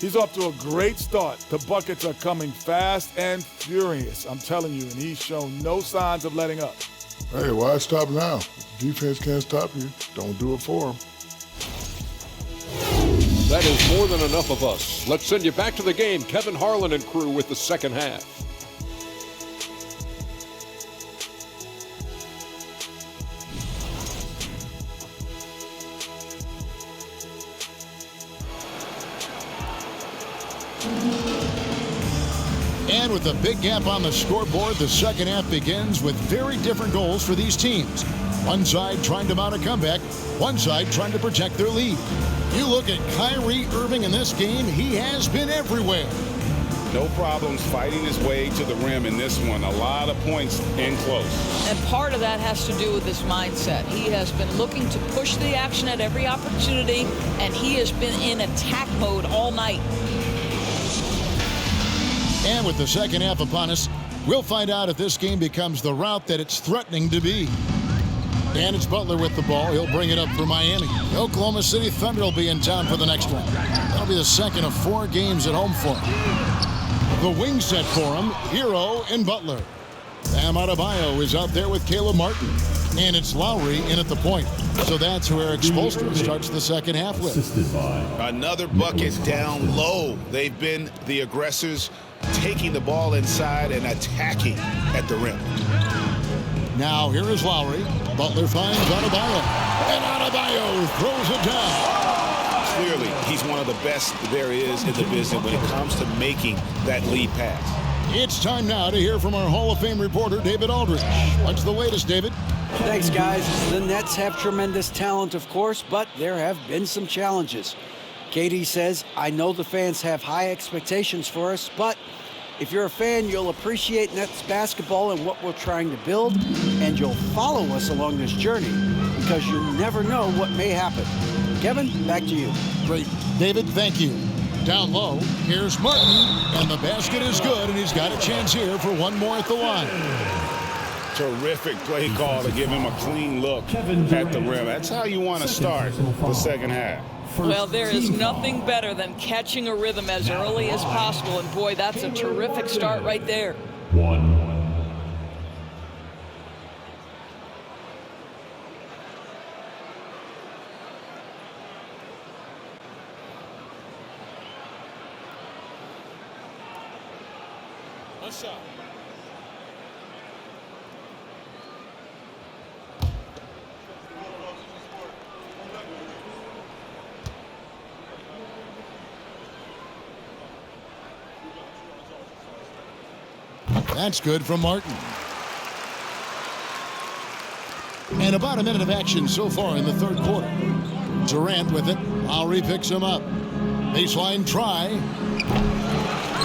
He's off to a great start. The buckets are coming fast and furious, I'm telling you, and he's shown no signs of letting up. Hey, why stop now? Defense can't stop you. Don't do it for him. That is more than enough of us. Let's send you back to the game. Kevin Harlan and crew with the second half. And with a big gap on the scoreboard, the second half begins with very different goals for these teams. One side trying to mount a comeback, one side trying to protect their lead. You look at Kyrie Irving in this game, he has been everywhere. No problems fighting his way to the rim in this one. A lot of points in close. And part of that has to do with his mindset. He has been looking to push the action at every opportunity, and he has been in attack mode all night. And with the second half upon us, we'll find out if this game becomes the route that it's threatening to be. And it's Butler with the ball. He'll bring it up for Miami. The Oklahoma City Thunder will be in town for the next one. That'll be the second of 4 games at home for him. The wing set for him, Hero and Butler. Bam Adebayo is out there with Caleb Martin. And it's Lowry in at the point. So that's who Eric Spoelstra starts the second half with. Another bucket down low. They've been the aggressors, taking the ball inside and attacking at the rim. Now here is Lowry. Butler finds Adebayo. And Adebayo throws it down. Clearly, he's one of the best there is in the business when it comes to making that lead pass. It's time now to hear from our Hall of Fame reporter, David Aldridge. What's the latest, David? Thanks, guys. The Nets have tremendous talent, of course, but there have been some challenges. KD says, I know the fans have high expectations for us, but if you're a fan, you'll appreciate Nets basketball and what we're trying to build, and you'll follow us along this journey because you never know what may happen. Kevin, back to you. Great. David, thank you. Down low, here's Martin, and the basket is good, and he's got a chance here for one more at the line. Terrific play call to give him a clean look at the rim. That's how you want to start the second half. Well, there is nothing better than catching a rhythm as early as possible, and boy, that's a terrific start right there. One shot. That's good from Martin. And about a minute of action so far in the third quarter. Durant with it. Lowry picks him up. Baseline try.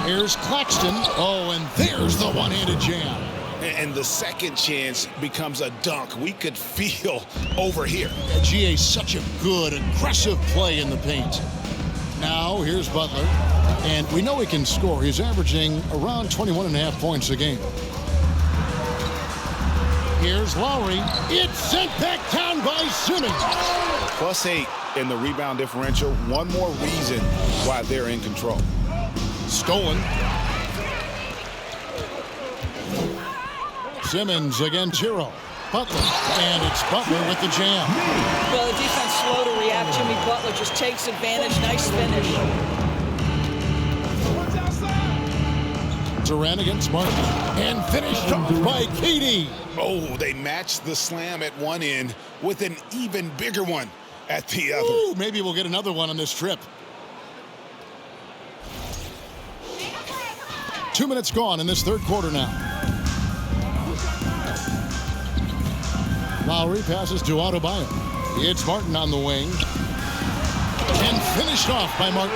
Here's Claxton. Oh, and there's the one-handed jam. And the second chance becomes a dunk. We could feel over here. GA, such a good, aggressive play in the paint. Now, here's Butler. And we know he can score. He's averaging around 21.5 points a game. Here's Lowry. It's sent back down by Simmons. +8 in the rebound differential. One more reason why they're in control. Stolen. Simmons against Hero. Butler. And it's Butler with the jam. Well, the defense slow to react. Jimmy Butler just takes advantage. Nice finish. Durant against Martin. And finished off by KD. Oh, they matched the slam at one end with an even bigger one at the other. Ooh, maybe we'll get another one on this trip. 2 minutes gone in this third quarter now. Lowry passes to Adebayo. It's Martin on the wing. And finished off by Martin.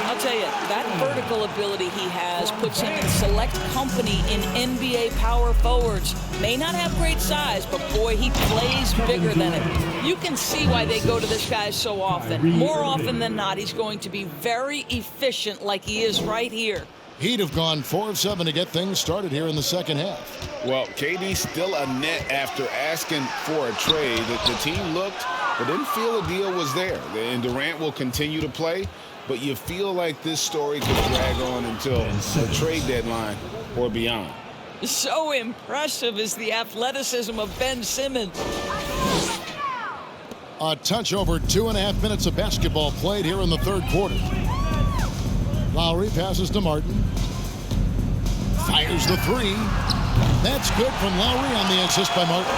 I'll tell you, that vertical ability he has puts him in select company in NBA power forwards. May not have great size, but boy, he plays bigger than it. You can see why they go to this guy so often. More often than not, he's going to be very efficient like he is right here. He'd have gone 4 of 7 to get things started here in the second half. Well, KD still a net after asking for a trade. The team looked but didn't feel a deal was there. And Durant will continue to play, but you feel like this story could drag on until the trade deadline or beyond. So impressive is the athleticism of Ben Simmons. A touch over 2.5 minutes of basketball played here in the third quarter. Lowry passes to Martin. Fires the three. That's good from Lowry on the assist by Martin.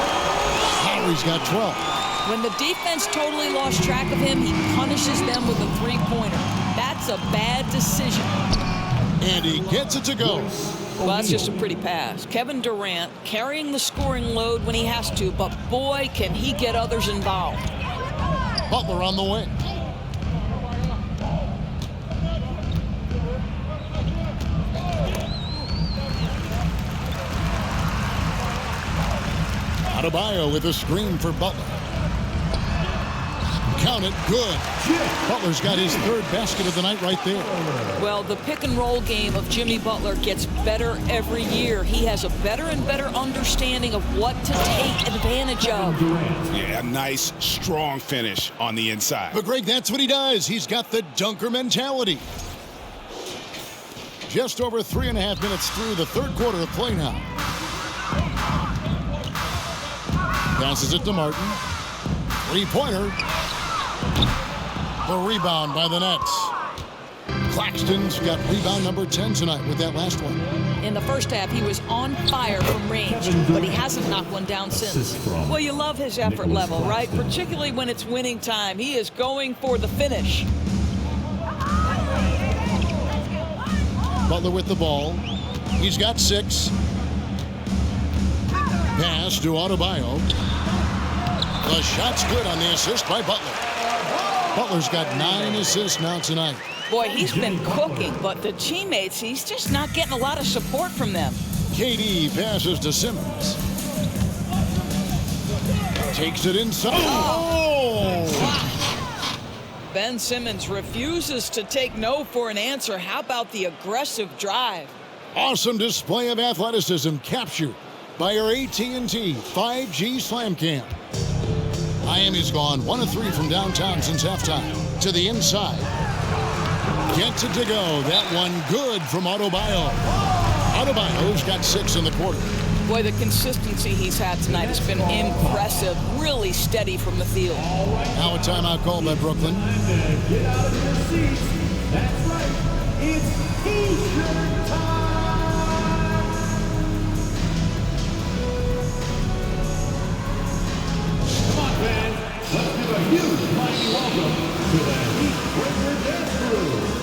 Lowry's got 12. When the defense totally lost track of him, he punishes them with a three-pointer. That's a bad decision. And he gets it to go. Well, that's just a pretty pass. Kevin Durant carrying the scoring load when he has to, but boy, can he get others involved. Butler on the wing. Adebayo with a screen for Butler. Count it, good. Butler's got his third basket of the night right there. Well, the pick and roll game of Jimmy Butler gets better every year. He has a better and better understanding of what to take advantage of. Yeah, a nice, strong finish on the inside. But Greg, that's what he does. He's got the dunker mentality. Just over 3.5 minutes through the third quarter of play now. Passes it to Martin. Three-pointer. The rebound by the Nets. Claxton's got rebound number 10 tonight with that last one. In the first half, he was on fire from range, but he hasn't knocked one down since. Well, you love his effort level, right? Particularly when it's winning time. He is going for the finish. Butler with the ball. He's got 6. Pass to Adebayo. The shot's good on the assist by Butler. Butler's got 9 assists now tonight. Boy, he's been cooking, but the teammates, he's just not getting a lot of support from them. KD passes to Simmons. Takes it inside. Oh! Ben Simmons refuses to take no for an answer. How about the aggressive drive? Awesome display of athleticism captured by our AT&T 5G Slam Cam. Miami's gone 1 of 3 from downtown since halftime. To the inside. Gets it to go. That one good from Adebayo. Adebayo's got 6 in the quarter. Boy, the consistency he's had tonight has been impressive. Really steady from the field. Now a timeout called by Brooklyn. Get out of your seats. That's right. It's T-shirt time. Come on, fans. Let's give a huge mighty welcome to the Heat Breaker Dance Crew.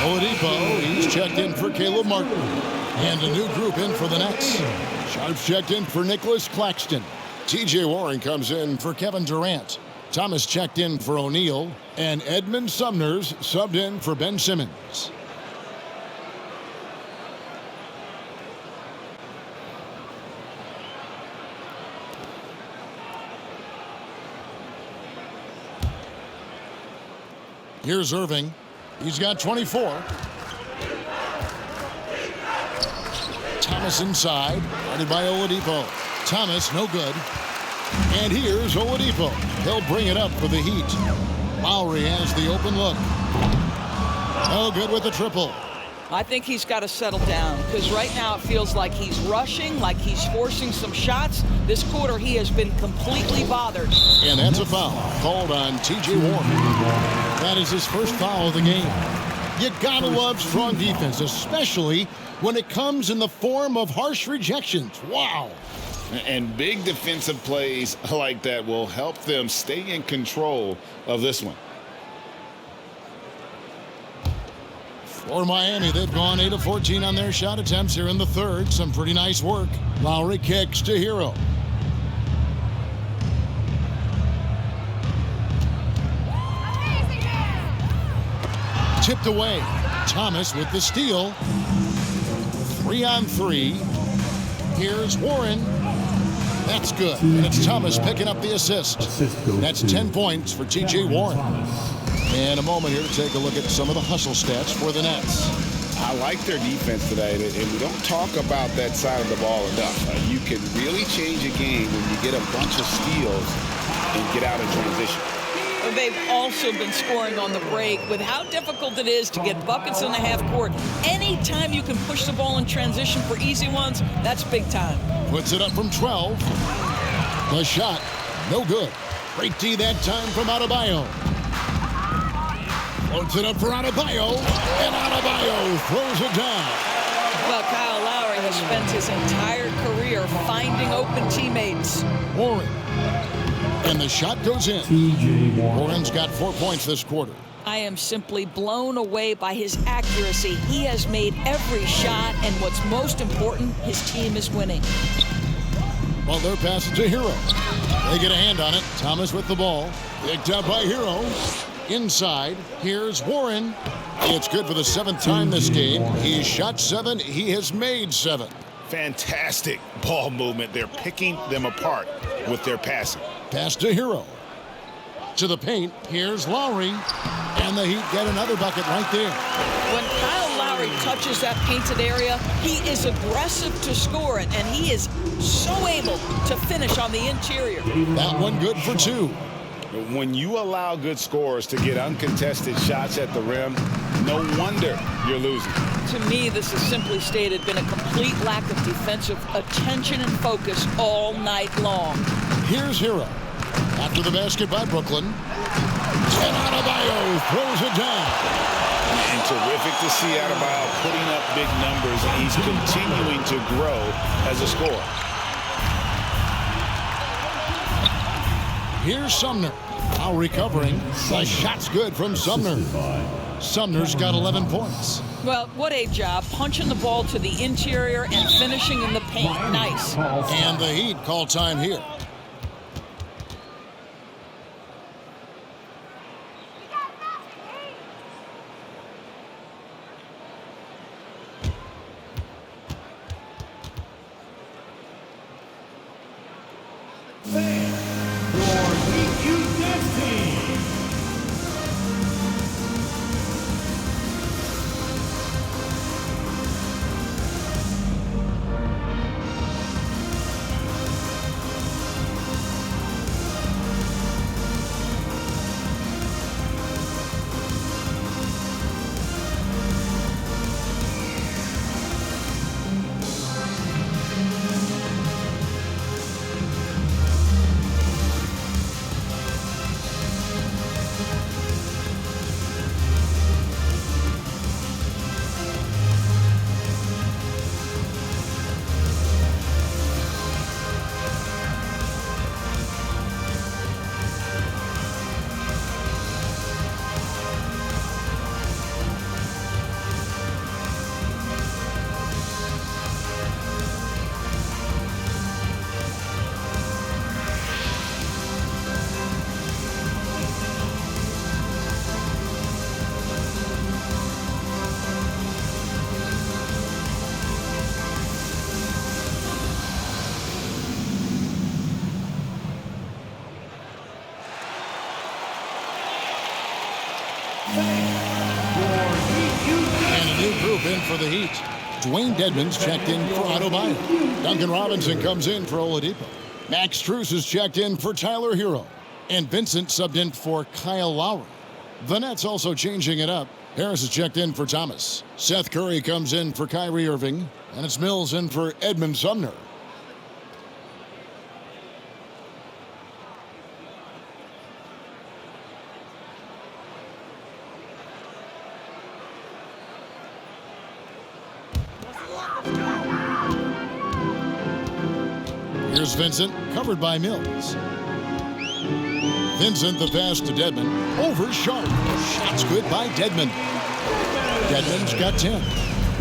Oladipo, he's checked in for Caleb Martin. And a new group in for the Nets. Sharps checked in for Nicholas Claxton. TJ Warren comes in for Kevin Durant. Thomas checked in for O'Neal. And Edmund Sumner's subbed in for Ben Simmons. Here's Irving. He's got 24. Thomas inside, guarded by Oladipo. Thomas, no good. And here's Oladipo. He'll bring it up for the Heat. Lowry has the open look. No good with the triple. I think he's got to settle down because right now it feels like he's rushing, like he's forcing some shots. This quarter he has been completely bothered. And that's a foul called on T.J. Warren. That is his first foul of the game. You gotta love strong defense, especially when it comes in the form of harsh rejections. Wow. And big defensive plays like that will help them stay in control of this one. For Miami, they've gone 8 of 14 on their shot attempts here in the third. Some pretty nice work. Lowry kicks to Hero. Tipped away. Thomas with the steal. 3-on-3. Here's Warren. That's good. And it's Thomas picking up the assist. That's 10 points for T.J. Warren. And a moment here to take a look at some of the hustle stats for the Nets. I like their defense today, and we don't talk about that side of the ball enough. You can really change a game when you get a bunch of steals and get out in transition. They've also been scoring on the break. With how difficult it is to get buckets in the half court, anytime you can push the ball in transition for easy ones, that's big time. Puts it up from 12. The shot, no good. Great D that time from Adebayo. Floats it up for Adebayo, and Adebayo throws it down. Well, Kyle Lowry has spent his entire career finding open teammates. Warren. And the shot goes in. Warren's got 4 points this quarter. I am simply blown away by his accuracy. He has made every shot, and what's most important, his team is winning. Well, their pass to Hero. They get a hand on it. Thomas with the ball. Picked up by Hero. Inside, here's Warren. It's good for the 7th time this game. He's shot 7. He has made 7. Fantastic ball movement. They're picking them apart with their passing. Pass to Hero. To the paint, here's Lowry. And the Heat get another bucket right there. When Kyle Lowry touches that painted area, he is aggressive to score it, and he is so able to finish on the interior. That one good for 2. When you allow good scorers to get uncontested shots at the rim, no wonder you're losing. To me, this has simply stated been a complete lack of defensive attention and focus all night long. Here's Hero. After the basket by Brooklyn. And Adebayo throws it down. And terrific to see Adebayo putting up big numbers, and he's continuing to grow as a scorer. Here's Sumner. Now recovering. The shot's good from Sumner. Sumner's got 11 points. Well, what a job. Punching the ball to the interior and finishing in the paint. Nice. And the Heat call time here. And a new group in for the Heat. Dwayne Dedmon's checked in for Adebayo. Duncan Robinson comes in for Oladipo. Max Strus is checked in for Tyler Hero. And Vincent subbed in for Kyle Lowry. The Nets also changing it up. Harris is checked in for Thomas. Seth Curry comes in for Kyrie Irving. And it's Mills in for Edmund Sumner. Here's Vincent, covered by Mills. Vincent, the pass to Dedmon. Over Sharp. Shot's good by Dedmon. Dedmon's got 10.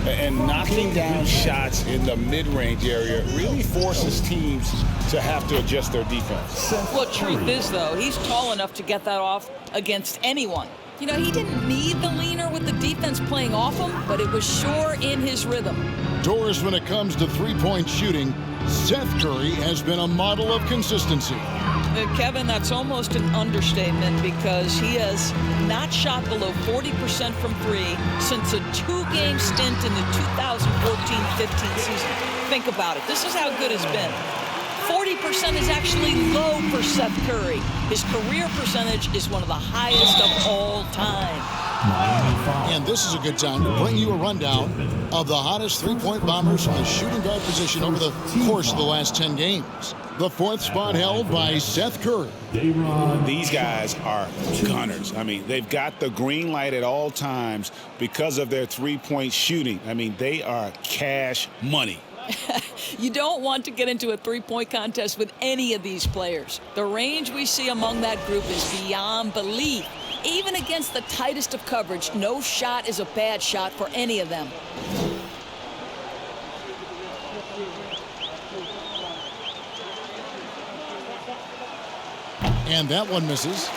And knocking down shots in the mid-range area really forces teams to have to adjust their defense. Well, truth is, though, he's tall enough to get that off against anyone. You know, he didn't need the leaner with the defense playing off him, but it was sure in his rhythm. Doors when it comes to three-point shooting, Seth Curry has been a model of consistency. Kevin, that's almost an understatement because he has not shot below 40% from three since a two-game stint in the 2014-15 season. Think about it. This is how good it's been. 40% is actually low for Seth Curry. His career percentage is one of the highest of all time. And this is a good time to bring you a rundown of the hottest three-point bombers from the shooting guard position over the course of the last 10 games. The fourth spot held by Seth Curry. These guys are gunners. I mean, they've got the green light at all times because of their three-point shooting. I mean, they are cash money. You don't want to get into a three-point contest with any of these players. The range we see among that group is beyond belief. Even against the tightest of coverage, no shot is a bad shot for any of them. And that one misses.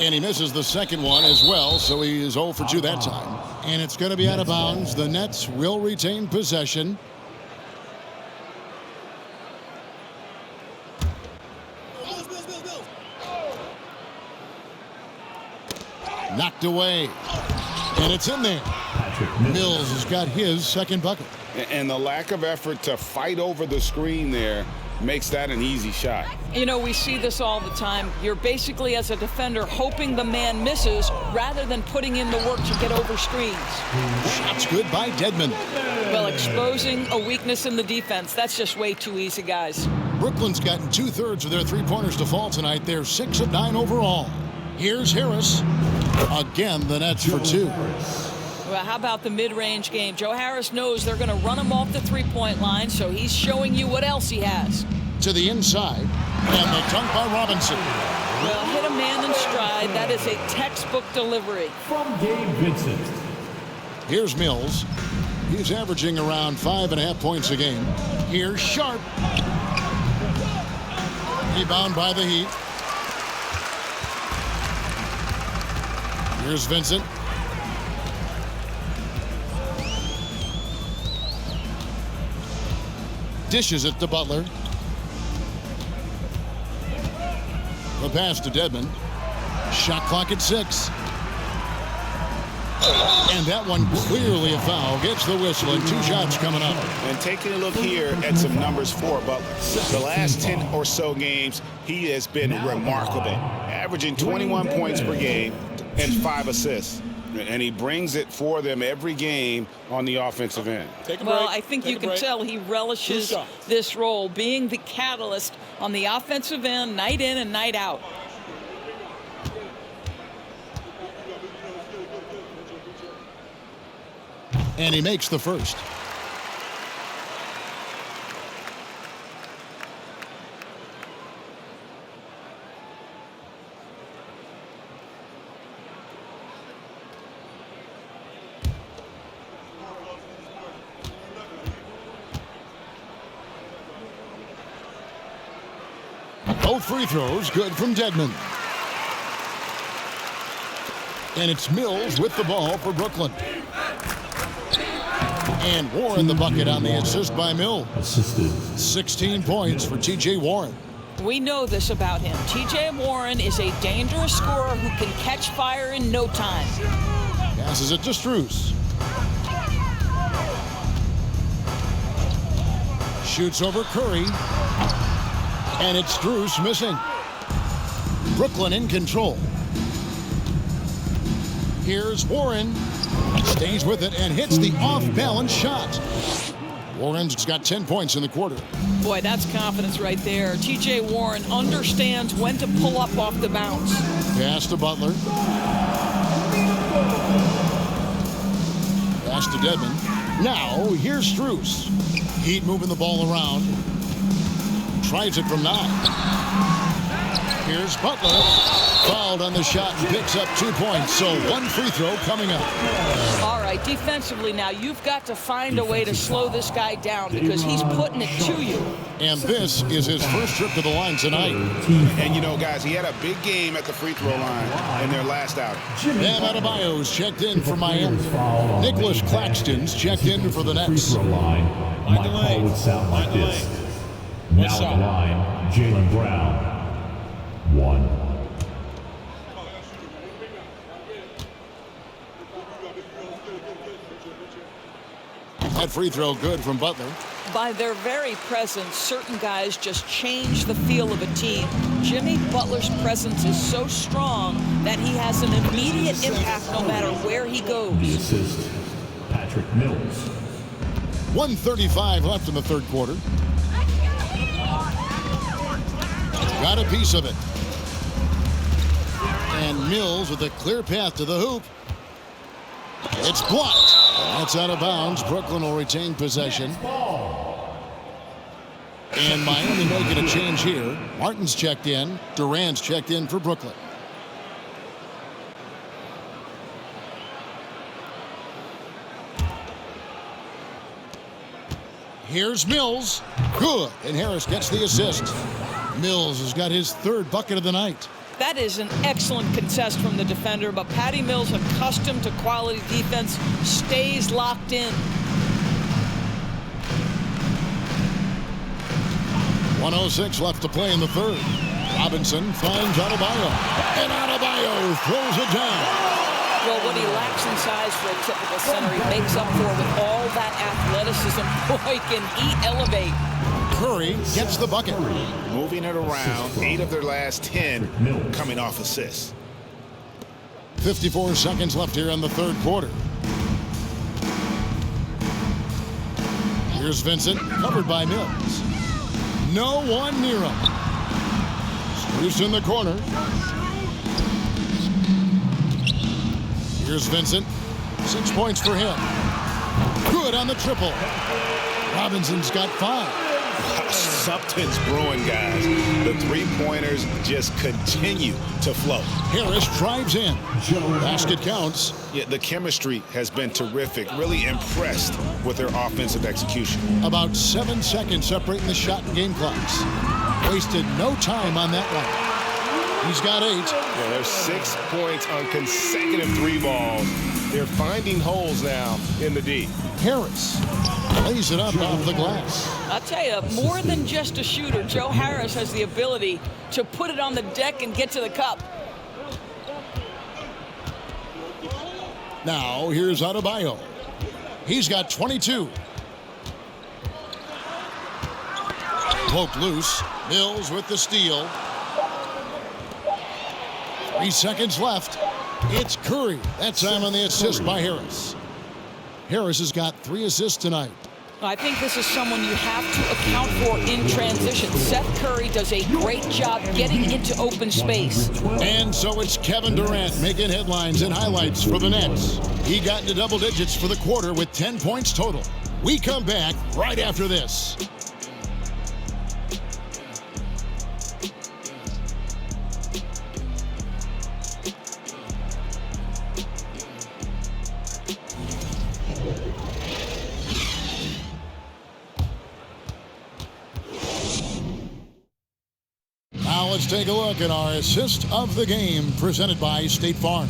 And he misses the second one as well, so he is 0 for 2 that time. And it's going to be out of bounds. The Nets will retain possession. Knocked away. And it's in there. Mills has got his second bucket. And the lack of effort to fight over the screen there makes that an easy shot. You know, we see this all the time. You're basically, as a defender, hoping the man misses rather than putting in the work to get over screens. Shot's good by Dedmon. Well, exposing a weakness in the defense, that's just way too easy, guys. Brooklyn's gotten 2/3 of their three-pointers to fall tonight. They're 6 of 9 overall. Here's Harris. Again, the Nets for 2. Well, how about the mid-range game? Joe Harris knows they're going to run him off the three-point line, so he's showing you what else he has. To the inside, and the dunk by Robinson. Well, hit a man in stride. That is a textbook delivery. From Gabe Vincent. Here's Mills. He's averaging around 5.5 points a game. Here's Sharp. Rebound by the Heat. Here's Vincent. Dishes it to Butler. The pass to Dedmon. Shot clock at 6. And that one clearly a foul. Gets the whistle and 2 shots coming up. And taking a look here at some numbers for Butler. The last 10 or so games, he has been remarkable. Averaging 21 points per game and 5 assists. And he brings it for them every game on the offensive end. Well, I think you can tell he relishes this role, being the catalyst on the offensive end, night in and night out. And he makes the first. Both free throws good from Dedmon. And it's Mills with the ball for Brooklyn. And Warren the bucket on the assist by Mill. Assisted. 16 points for T.J. Warren. We know this about him. T.J. Warren is a dangerous scorer who can catch fire in no time. Passes it to Strus. Shoots over Curry. And it's Strus missing. Brooklyn in control. Here's Warren. Stays with it and hits the off-balance shot. Warren's got 10 points in the quarter. Boy, that's confidence right there. T.J. Warren understands when to pull up off the bounce. Pass to Butler. Pass to Dedmon. Now, here's Strus. Heat moving the ball around. Tries it from 9. Here's Butler. Fouled on the shot and picks up 2 points. So 1 free throw coming up. All right, defensively now, you've got to find a way to slow this guy down because he's putting it to you. And this is his first trip to the line tonight. And you know, guys, he had a big game at the free throw line in their last outing. Bam Adebayo's checked in for Miami. Nicholas Claxton's checked in for the Nets. Free throw line. My call would sound like this. Now on the line, Jaylen Brown. 1. That free throw good from Butler. By their very presence, certain guys just change the feel of a team. Jimmy Butler's presence is so strong that he has an immediate impact no matter where he goes. The assist, Patrick Mills. 1:35 left in the third quarter. Got a piece of it. And Mills with a clear path to the hoop. It's blocked. That's out of bounds. Brooklyn will retain possession. And Miami making a change here. Martin's checked in. Durant's checked in for Brooklyn. Here's Mills. Good. And Harris gets the assist. Mills has got his 3rd bucket of the night. That is an excellent contest from the defender, but Patty Mills, accustomed to quality defense, stays locked in. 1:06 left to play in the third. Robinson finds Adebayo. And Adebayo throws it down. Well, what he lacks in size for a typical center, he makes up for with all that athleticism. Boy, can he elevate. Curry gets the bucket. Moving it around, 8 of their last 10 coming off assists. 54 seconds left here in the third quarter. Here's Vincent, covered by Mills. No one near him. Strus in the corner. Here's Vincent. 6 points for him. Good on the triple. Robinson's got 5. Something's brewing, guys. The three-pointers just continue to flow. Harris drives in. Basket counts. Yeah, the chemistry has been terrific. Really impressed with their offensive execution. About 7 seconds separating the shot and game clocks. Wasted no time on that one. He's got 8. Yeah, there's 6 points on consecutive 3 balls. They're finding holes now in the D. Harris lays it up off the glass. I'll tell you, more than just a shooter, Joe Harris has the ability to put it on the deck and get to the cup. Now, here's Adebayo. He's got 22. Poked loose. Mills with the steal. 3 seconds left. It's Curry. That time on the assist by Harris. Harris has got 3 assists tonight. I think this is someone you have to account for in transition. Seth Curry does a great job getting into open space. And so it's Kevin Durant making headlines and highlights for the Nets. He got into double digits for the quarter with 10 points total. We come back right after this. Let's take a look at our assist of the game presented by State Farm.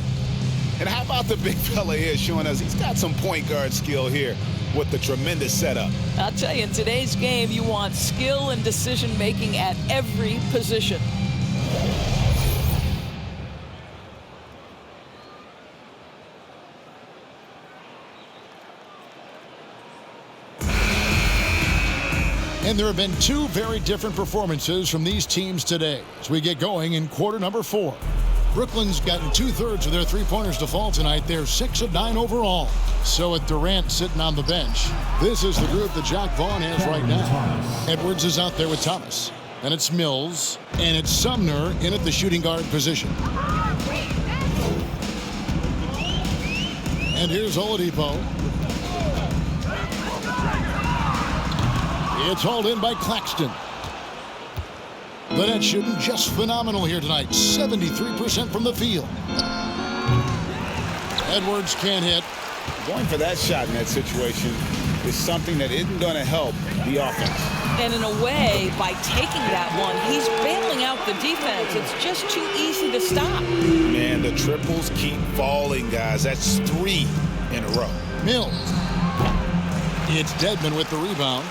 And how about the big fella here showing us he's got some point guard skill here. with the tremendous setup. I'll tell you, in today's game, you want skill and decision-making at every position. And there have been two very different performances from these teams today as we get going in quarter number 4. Brooklyn's gotten 2/3 of their three-pointers to fall tonight. They're 6 of 9 overall. So with Durant sitting on the bench, this is the group that Jack Vaughn has right now. Edwards is out there with Thomas. And it's Mills. And it's Sumner in at the shooting guard position. And here's Oladipo. It's hauled in by Claxton. The Nets shooting just phenomenal here tonight. 73% from the field. Edwards can't hit. Going for that shot in that situation is something that isn't going to help the offense. And in a way, by taking that one, he's bailing out the defense. It's just too easy to stop. Man, the triples keep falling, guys. That's 3 in a row. Mills. It's Dedmon with the rebound.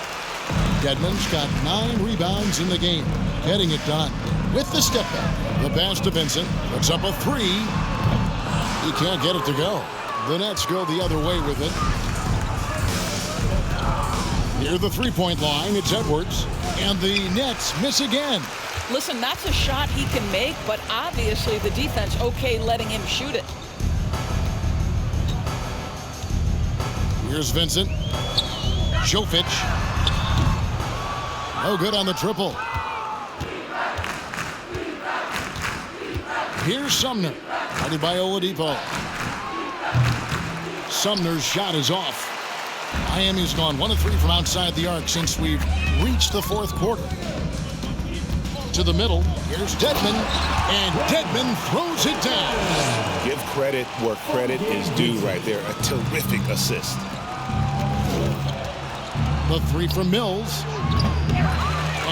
Dedmon's got 9 rebounds in the game. Getting it done with the step back. The pass to Vincent. Puts up a 3. He can't get it to go. The Nets go the other way with it. Near the three-point line, it's Edwards. And the Nets miss again. Listen, that's a shot he can make, but obviously the defense okay letting him shoot it. Here's Vincent. Jovic. No good on the triple. Here's Sumner. Guarded by Oladipo. Sumner's shot is off. Miami's gone 1 of 3 from outside the arc since we've reached the fourth quarter. To the middle. Here's Dedmon. And Dedmon throws it down. Give credit where credit is due right there. A terrific assist. The 3 from Mills.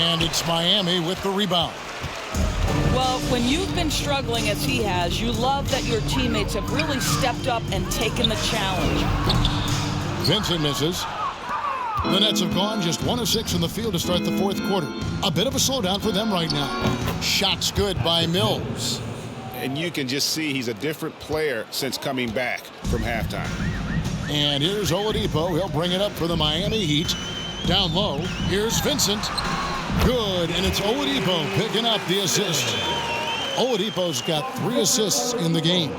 And it's Miami with the rebound. Well, when you've been struggling as he has, you love that your teammates have really stepped up and taken the challenge. Vincent misses. The Nets have gone just 1 of 6 in the field to start the fourth quarter. A bit of a slowdown for them right now. Shots good by Mills. And you can just see he's a different player since coming back from halftime. And here's Oladipo. He'll bring it up for the Miami Heat. Down low, here's Vincent. Good, and it's Oladipo picking up the assist. Oladipo's got 3 assists in the game.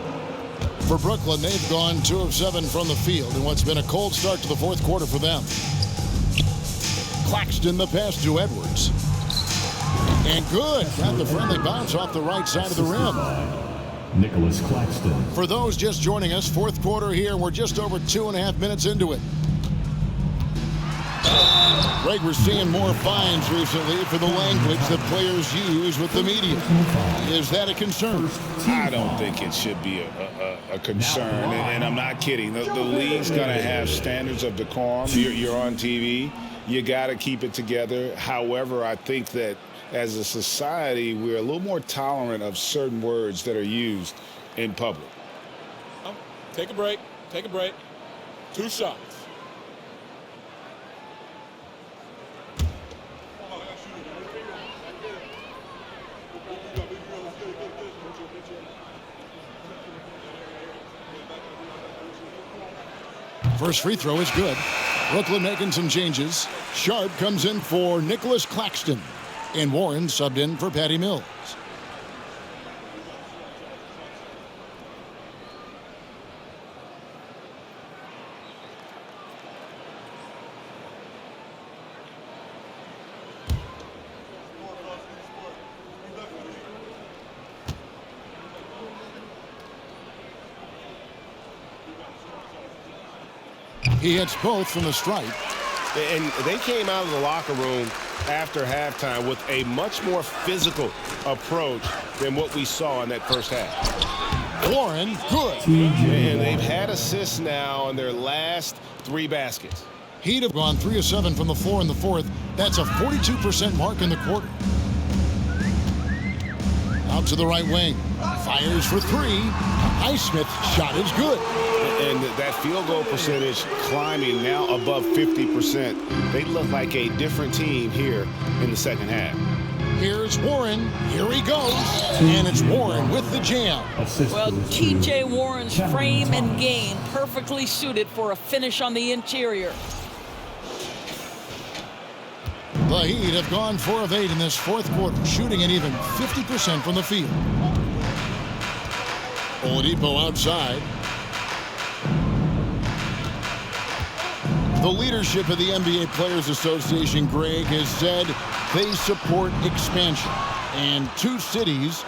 For Brooklyn, they've gone 2 of 7 from the field in what's been a cold start to the fourth quarter for them. Claxton the pass to Edwards. And good. Got the friendly bounce off the right side of the rim. Nicholas Claxton. For those just joining us, fourth quarter here. We're just over 2.5 minutes into it. Greg, we're seeing more fines recently for the language that players use with the media. Is that a concern? I don't think it should be a concern, and I'm not kidding. The league's going to have standards of decorum. You're on TV. You got to keep it together. However, I think that as a society, we're a little more tolerant of certain words that are used in public. Take a break. Take a break. 2 shots. First free throw is good. Brooklyn making some changes. Sharp comes in for Nicholas Claxton. And Warren subbed in for Patty Mills. He hits both from the stripe. And they came out of the locker room after halftime with a much more physical approach than what we saw in that first half. Warren, good. And they've had assists now on their last 3 baskets. He'd have gone 3 of 7 from the floor in the fourth. That's a 42% mark in the quarter. Out to the right wing. Fires for 3. Highsmith's shot is good. And that field goal percentage climbing now above 50%. They look like a different team here in the second half. Here's Warren. Here he goes. And it's Warren with the jam. Well, T.J. Warren's frame and game perfectly suited for a finish on the interior. The Heat have gone 4 of 8 in this fourth quarter, shooting an even 50% from the field. Oladipo outside. The leadership of the NBA Players Association, Greg, has said they support expansion. And 2 cities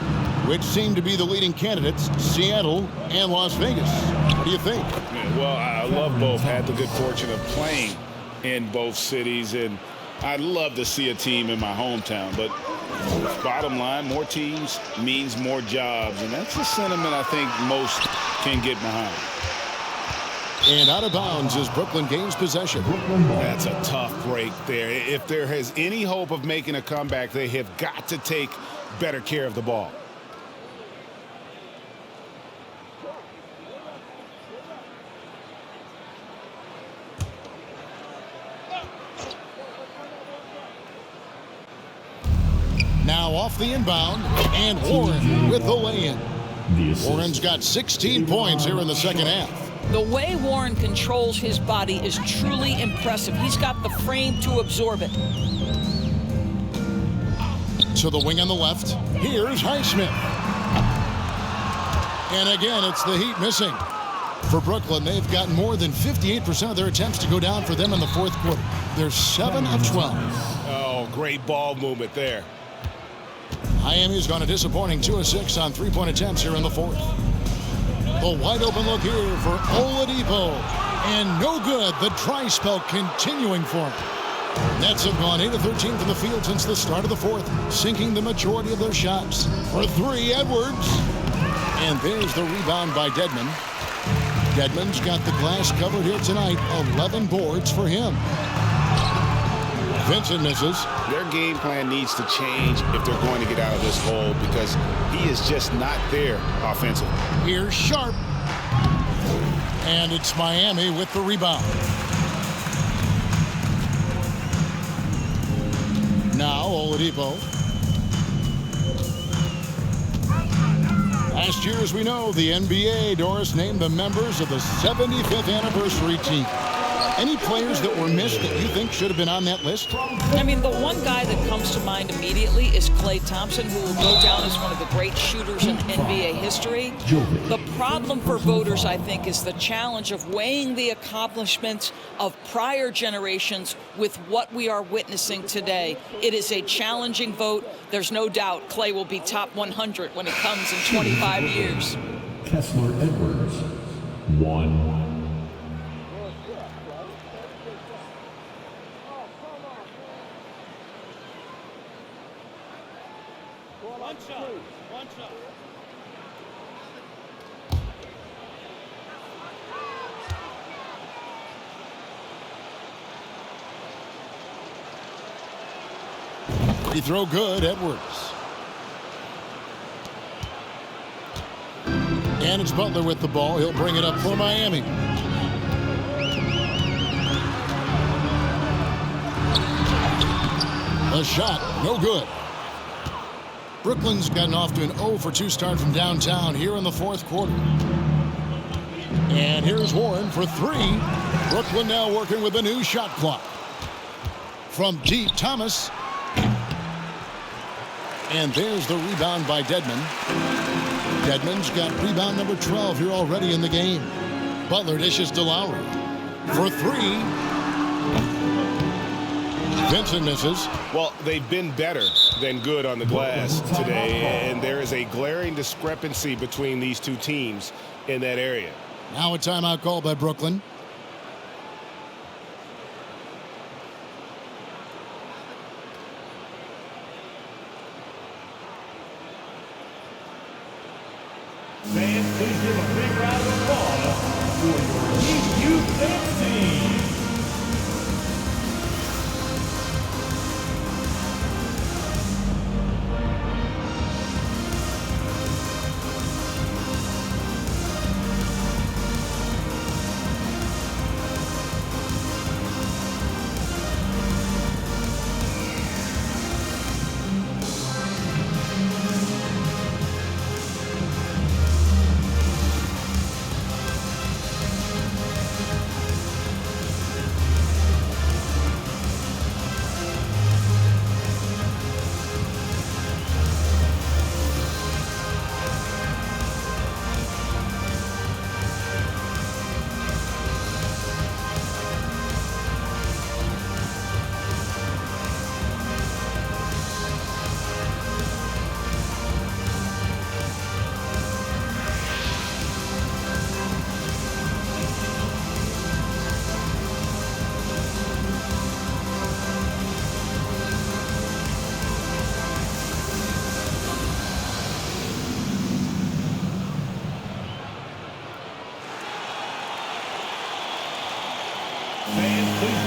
which seem to be the leading candidates, Seattle and Las Vegas. What do you think? Yeah, well, I love both. Had the good fortune of playing in both cities, and I'd love to see a team in my hometown. But bottom line, more teams means more jobs, and that's the sentiment I think most can get behind. And out of bounds is Brooklyn gains possession. That's a tough break there. If there has any hope of making a comeback, they have got to take better care of the ball. Now off the inbound, and Warren with the lay-in. Warren's got 16 points here in the second half. The way Warren controls his body is truly impressive. He's got the frame to absorb it. To the wing on the left, here's Highsmith. And again, it's the Heat missing. For Brooklyn, they've got more than 58% of their attempts to go down for them in the fourth quarter. They're 7 of 12. Oh, great ball movement there. Miami's gone a disappointing 2 of 6 on three-point attempts here in the fourth. The wide open look here for Oladipo. And no good. The dry spell continuing for him. Nets have gone 8 of 13 from the field since the start of the fourth, sinking the majority of their shots. For 3, Edwards. And there's the rebound by Dedmon. Dedmon's got the glass covered here tonight. 11 boards for him. Vincent misses. Their game plan needs to change if they're going to get out of this hole, because he is just not there offensively. Here's Sharp. And it's Miami with the rebound. Now Oladipo. Last year, as we know, the NBA, Doris, named the members of the 75th anniversary team. Any players that were missed that you think should have been on that list? I mean, the one guy that comes to mind immediately is Klay Thompson, who will go down as one of the great shooters in NBA history. The problem for voters, I think, is the challenge of weighing the accomplishments of prior generations with what we are witnessing today. It is a challenging vote. There's no doubt Klay will be top 100 when it comes in 25 years. Kessler Edwards, 1. One shot. Free throw good, Edwards. And it's Butler with the ball. He'll bring it up for Miami. A shot, no good. Brooklyn's gotten off to an 0 for 2 start from downtown here in the fourth quarter. And here's Warren for 3. Brooklyn now working with a new shot clock. From deep, Thomas. And there's the rebound by Dedmon. Dedmon's got rebound number 12 here already in the game. Butler dishes to Lowry. For 3. Vincent misses. Well, they've been better than good on the glass today, and there is a glaring discrepancy between these two teams in that area. Now a timeout call by Brooklyn. Fans, please give a big round of applause for your Heat Youth Dance Team.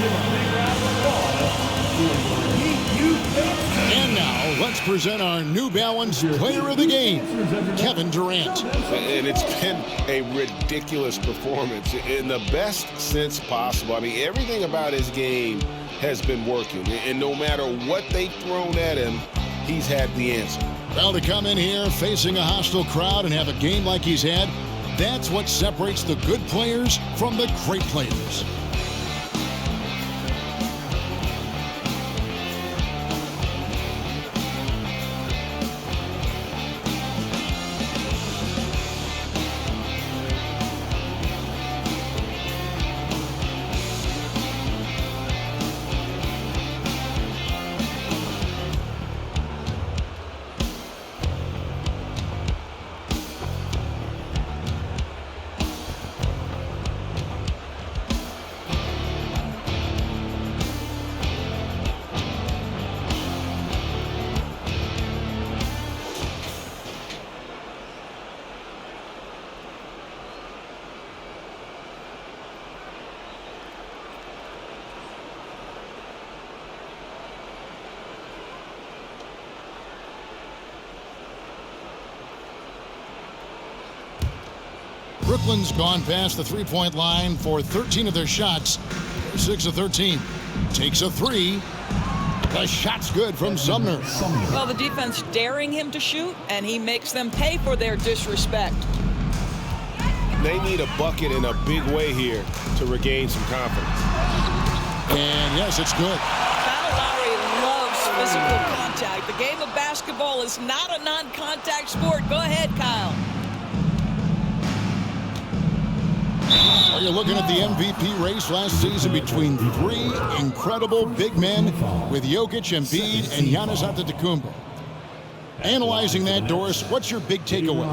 give a big round of applause for EU fans. And now, let's present our New Balance Player of the Game, Kevin Durant. And it's been a ridiculous performance in the best sense possible. I mean, everything about his game has been working. And no matter what they've thrown at him, he's had the answer. Well, to come in here facing a hostile crowd and have a game like he's had, that's what separates the good players from the great players. Brooklyn's gone past the three-point line for 13 of their shots. They're 6 of 13. Takes a three. The shot's good from Sumner. Well, the defense daring him to shoot, and he makes them pay for their disrespect. They need a bucket in a big way here to regain some confidence. And yes, it's good. Kyle Lowry loves physical contact. The game of basketball is not a non-contact sport. Go ahead, Kyle. Are you looking at the MVP race last season between three incredible big men with Jokic, Embiid, and Giannis Antetokounmpo? Analyzing that, Doris, what's your big takeaway?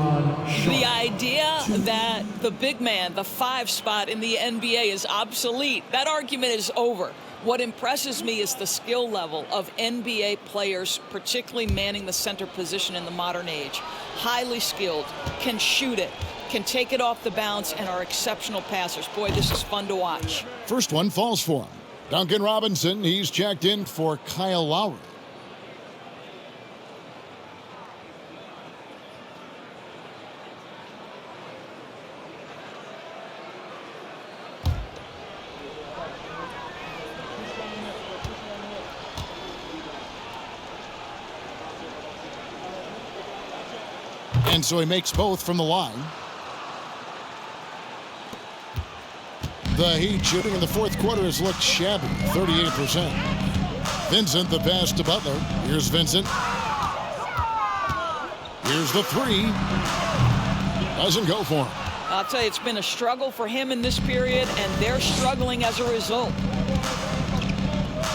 The idea that the big man, the 5 spot in the NBA is obsolete, that argument is over. What impresses me is the skill level of NBA players, particularly manning the center position in the modern age. Highly skilled, can shoot it, can take it off the bounce, and are exceptional passers. Boy, this is fun to watch. First one falls for him. Duncan Robinson, he's checked in for Kyle Lowry. And so he makes both from the line. The Heat shooting in the fourth quarter has looked shabby, 38%. Vincent, the pass to Butler. Here's Vincent. Here's the three. Doesn't go for him. I'll tell you, it's been a struggle for him in this period, and they're struggling as a result.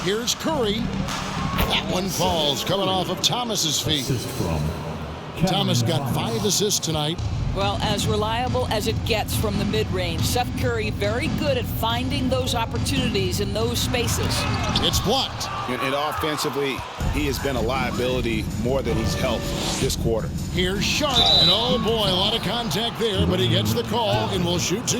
Here's Curry. That one falls, coming off of Thomas's feet. Thomas got 5 assists tonight. Well, as reliable as it gets from the mid-range. Seth Curry very good at finding those opportunities in those spaces. It's blocked. And offensively, he has been a liability more than he's helped this quarter. Here's Sharp, and oh boy, a lot of contact there, but he gets the call and will shoot 2.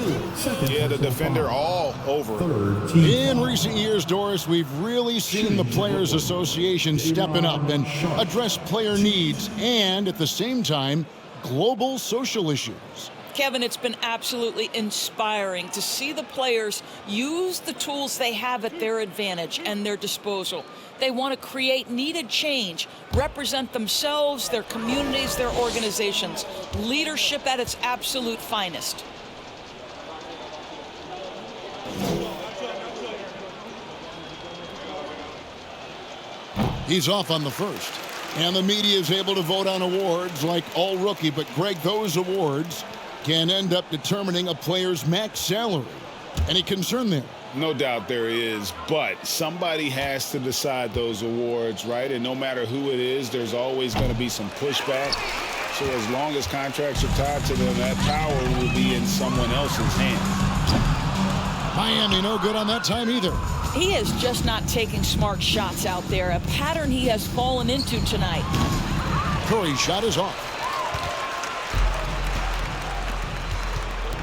Yeah, the defender all over him. In recent years, Doris, we've really seen the Players Association stepping up and address player needs and, at the same time, global social issues. Kevin, it's been absolutely inspiring to see the players use the tools they have at their advantage and their disposal. They want to create needed change, represent themselves, their communities, their organizations. Leadership at its absolute finest. He's off on the first. And the media is able to vote on awards like All Rookie, but Greg, those awards can end up determining a player's max salary. Any concern there? No doubt there is, but somebody has to decide those awards, right? And no matter who it is, there's always going to be some pushback. So as long as contracts are tied to them, that power will be in someone else's hands. Miami no good on that time either. He is just not taking smart shots out there, a pattern he has fallen into tonight. Curry's shot is off.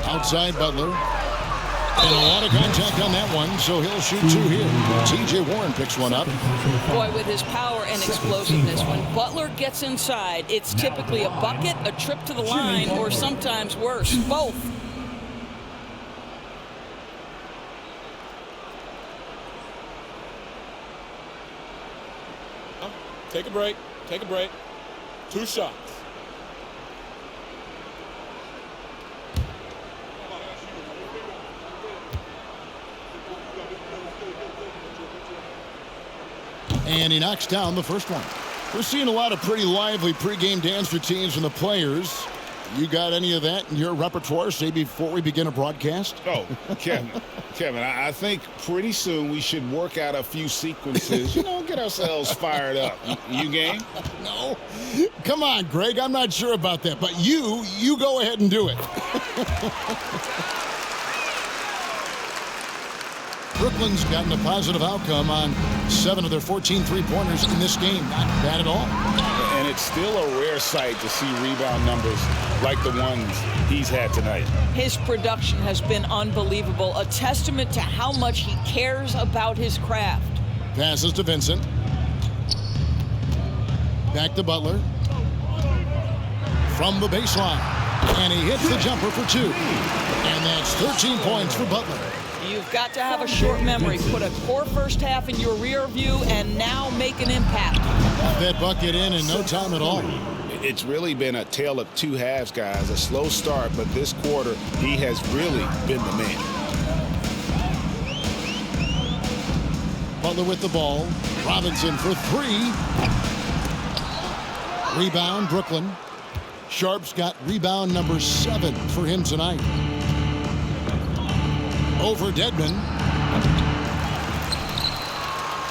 Outside Butler. And a lot of contact on that one, so he'll shoot 2 here. T.J. Warren picks one up. Boy, with his power and explosiveness, when Butler gets inside, it's typically a bucket, a trip to the line, or sometimes worse, both. Take a break. Take a break. 2 shots. And he knocks down the first one. We're seeing a lot of pretty lively pregame dance routines from the players. You got any of that in your repertoire, say, before we begin a broadcast? Oh, Kevin, I think pretty soon we should work out a few sequences, get ourselves fired up. You game? No. Come on, Greg, I'm not sure about that, but you go ahead and do it. Brooklyn's gotten a positive outcome on 7 of their 14 three-pointers in this game. Not bad at all. And it's still a rare sight to see rebound numbers like the ones he's had tonight. His production has been unbelievable, a testament to how much he cares about his craft. Passes to Vincent. Back to Butler. From the baseline. And he hits the jumper for 2. And that's 13 points for Butler. You've got to have a short memory. Put a poor first half in your rear view and now make an impact. That bucket in no time at all. It's really been a tale of 2 halves, guys. A slow start, but this quarter, he has really been the man. Butler with the ball. Robinson for 3. Rebound, Brooklyn. Sharp's got rebound number 7 for him tonight. Over Dedmon.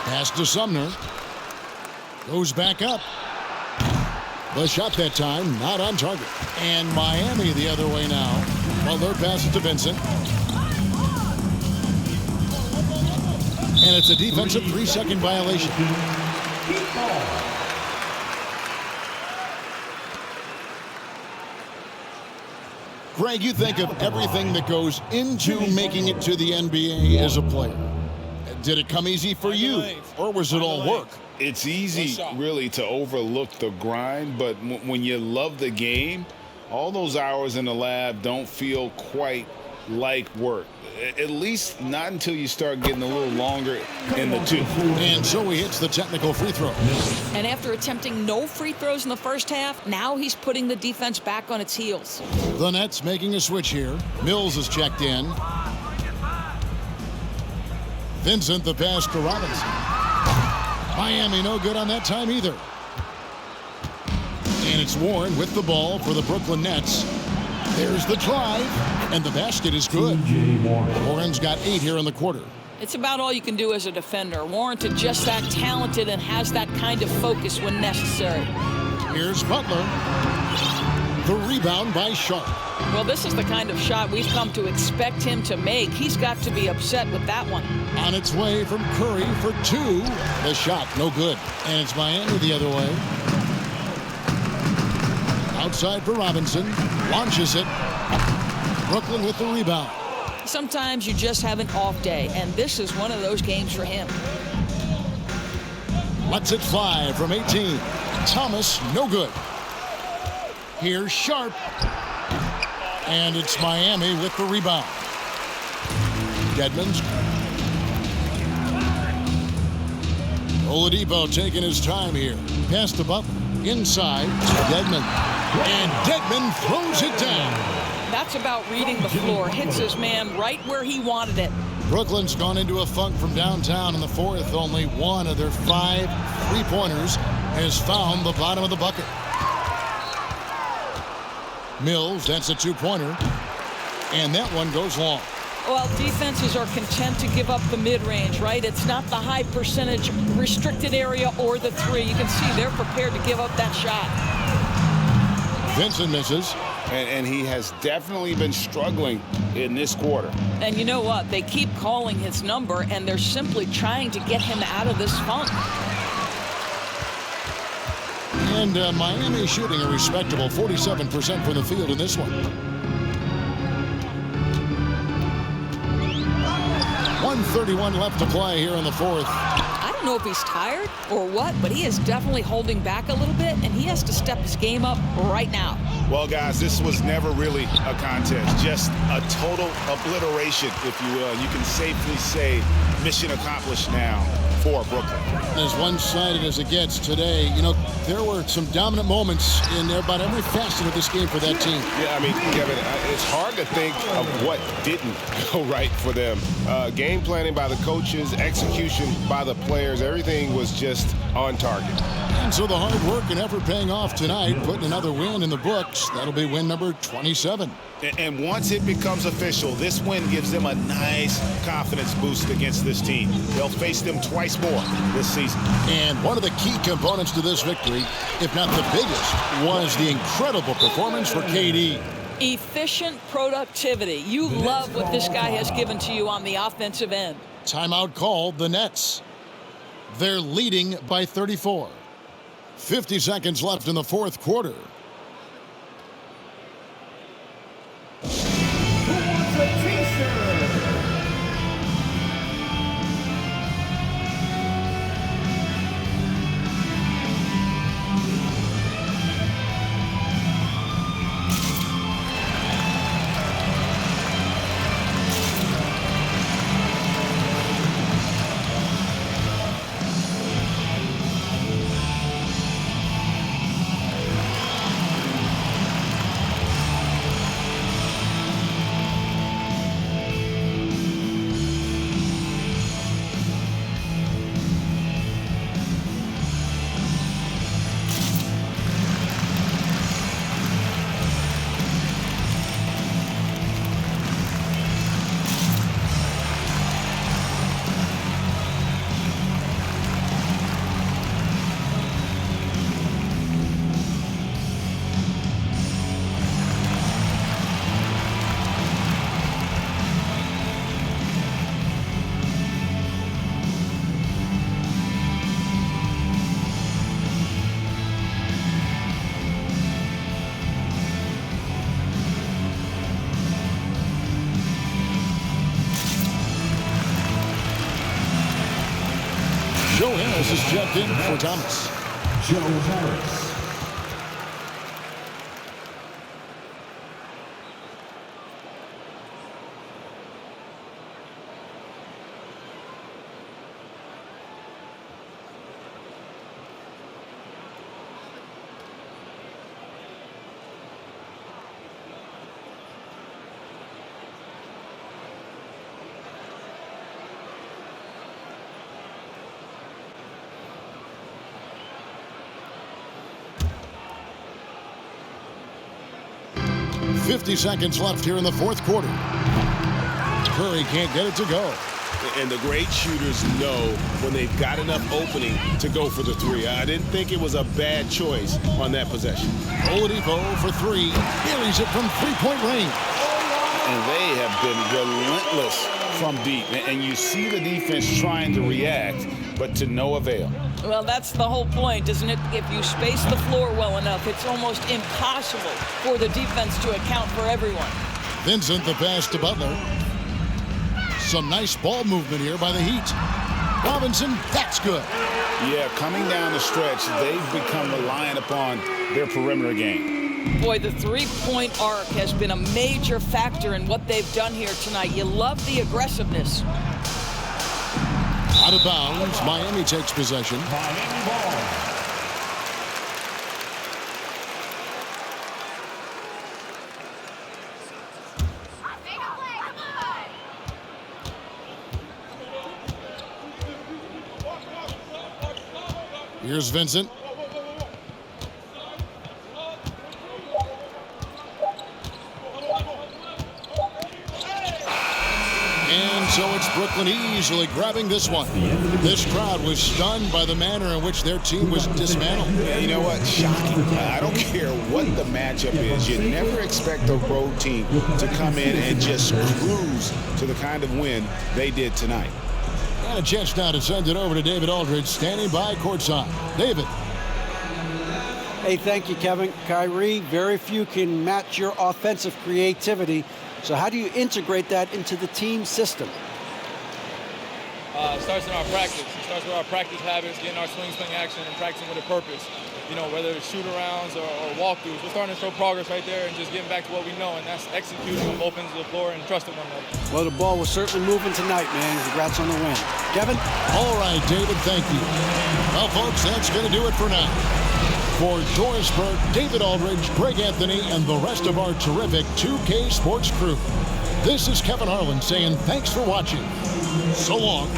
Pass to Sumner. Goes back up. The shot that time, not on target. And Miami the other way now. Butler passes to Vincent. And it's a defensive 3-second violation. Greg, you think of everything that goes into making it to the NBA as a player. Did it come easy for you, or was it all work? It's easy, really, to overlook the grind, but when you love the game, all those hours in the lab don't feel quite like work. At least not until you start getting a little longer in the tooth. And so he hits the technical free throw. And after attempting no free throws in the first half, now he's putting the defense back on its heels. The Nets making a switch here. Mills is checked in. Vincent the pass to Robinson. Miami no good on that time either. And it's Warren with the ball for the Brooklyn Nets. There's the drive, and the basket is good. Warren's got 8 here in the quarter. It's about all you can do as a defender. Warren is just that talented and has that kind of focus when necessary. Here's Butler. The rebound by Sharp. Well, this is the kind of shot we've come to expect him to make. He's got to be upset with that one. On its way from Curry for 2. The shot, no good. And it's Miami the other way. Outside for Robinson. Launches it. Brooklyn with the rebound. Sometimes you just have an off day, and this is one of those games for him. Lets it fly from 18. Thomas, no good. Here's Sharp. And it's Miami with the rebound. Dedmon's. Oladipo taking his time here. Pass to Butler. Inside to Dedmon. And Dedmon throws it down. That's about reading the floor. Hits his man right where he wanted it. Brooklyn's gone into a funk from downtown in the fourth. Only 1 of their 5 three-pointers has found the bottom of the bucket. Mills, that's a 2-pointer. And that one goes long. Well, defenses are content to give up the mid-range, right? It's not the high percentage restricted area or the 3. You can see they're prepared to give up that shot. Vincent misses. And he has definitely been struggling in this quarter. And you know what? They keep calling his number, and they're simply trying to get him out of this funk. And Miami shooting a respectable 47% from the field in this one. 2:31 left to play here in the fourth. I don't know if he's tired or what, but he is definitely holding back a little bit, and he has to step his game up right now. Well, guys, this was never really a contest, just a total obliteration, if you will. And you can safely say mission accomplished now for Brooklyn. As one-sided as it gets today, you know, there were some dominant moments in about every facet of this game for that team. Yeah, I mean, Kevin, it's hard to think of what didn't go right for them. Game planning by the coaches, execution by the players, everything was just on target. And so the hard work and effort paying off tonight, putting another win in the books. That'll be win number 27. And once it becomes official, this win gives them a nice confidence boost against this team. They'll face them twice more this season. And one of the key components to this victory, if not the biggest, was the incredible performance for KD. Efficient productivity. You love what this guy has given to you on the offensive end. Timeout called the Nets. They're leading by 34. 50 seconds left in the fourth quarter. Who wants a t-shirt? Joe Harris is checked in for Thomas. Joe Harris. .50 seconds left here in the fourth quarter. Curry can't get it to go. And the great shooters know when they've got enough opening to go for the three. I didn't think it was a bad choice on that possession. Oladipo for three. Buries it from three-point range. And they have been relentless from deep. And you see the defense trying to react, but to no avail. Well, that's the whole point, isn't it? If you space the floor well enough, it's almost impossible for the defense to account for everyone. Vincent the pass to Butler. Some nice ball movement here by the Heat. Robinson, that's good. Yeah, coming down the stretch, they've become reliant upon their perimeter game. Boy, the three-point arc has been a major factor in what they've done here tonight. You love the aggressiveness. Out of bounds, Miami takes possession. Miami ball. Here's Vincent. And so it's Brooklyn easily grabbing this one. This crowd was stunned by the manner in which their team was dismantled. You know what? Shocking. I don't care what the matchup is. You never expect a road team to come in and just cruise to the kind of win they did tonight. And a chance now to send it over to David Aldridge, standing by courtside. David. Hey, thank you, Kevin. Kyrie, very few can match your offensive creativity. So how do you integrate that into the team system? It starts in our practice. It starts with our practice habits, getting our swing action, and practicing with a purpose. You know, whether it's shoot-arounds or walkthroughs, we're starting to show progress right there and just getting back to what we know, and that's executing on both ends of the floor and trusting one another. Well, the ball was certainly moving tonight, man. Congrats on the win. Kevin? All right, David, thank you. Well, folks, that's going to do it for now. For Doris Burke, David Aldridge, Greg Anthony, and the rest of our terrific 2K Sports crew, this is Kevin Harlan saying thanks for watching. So long.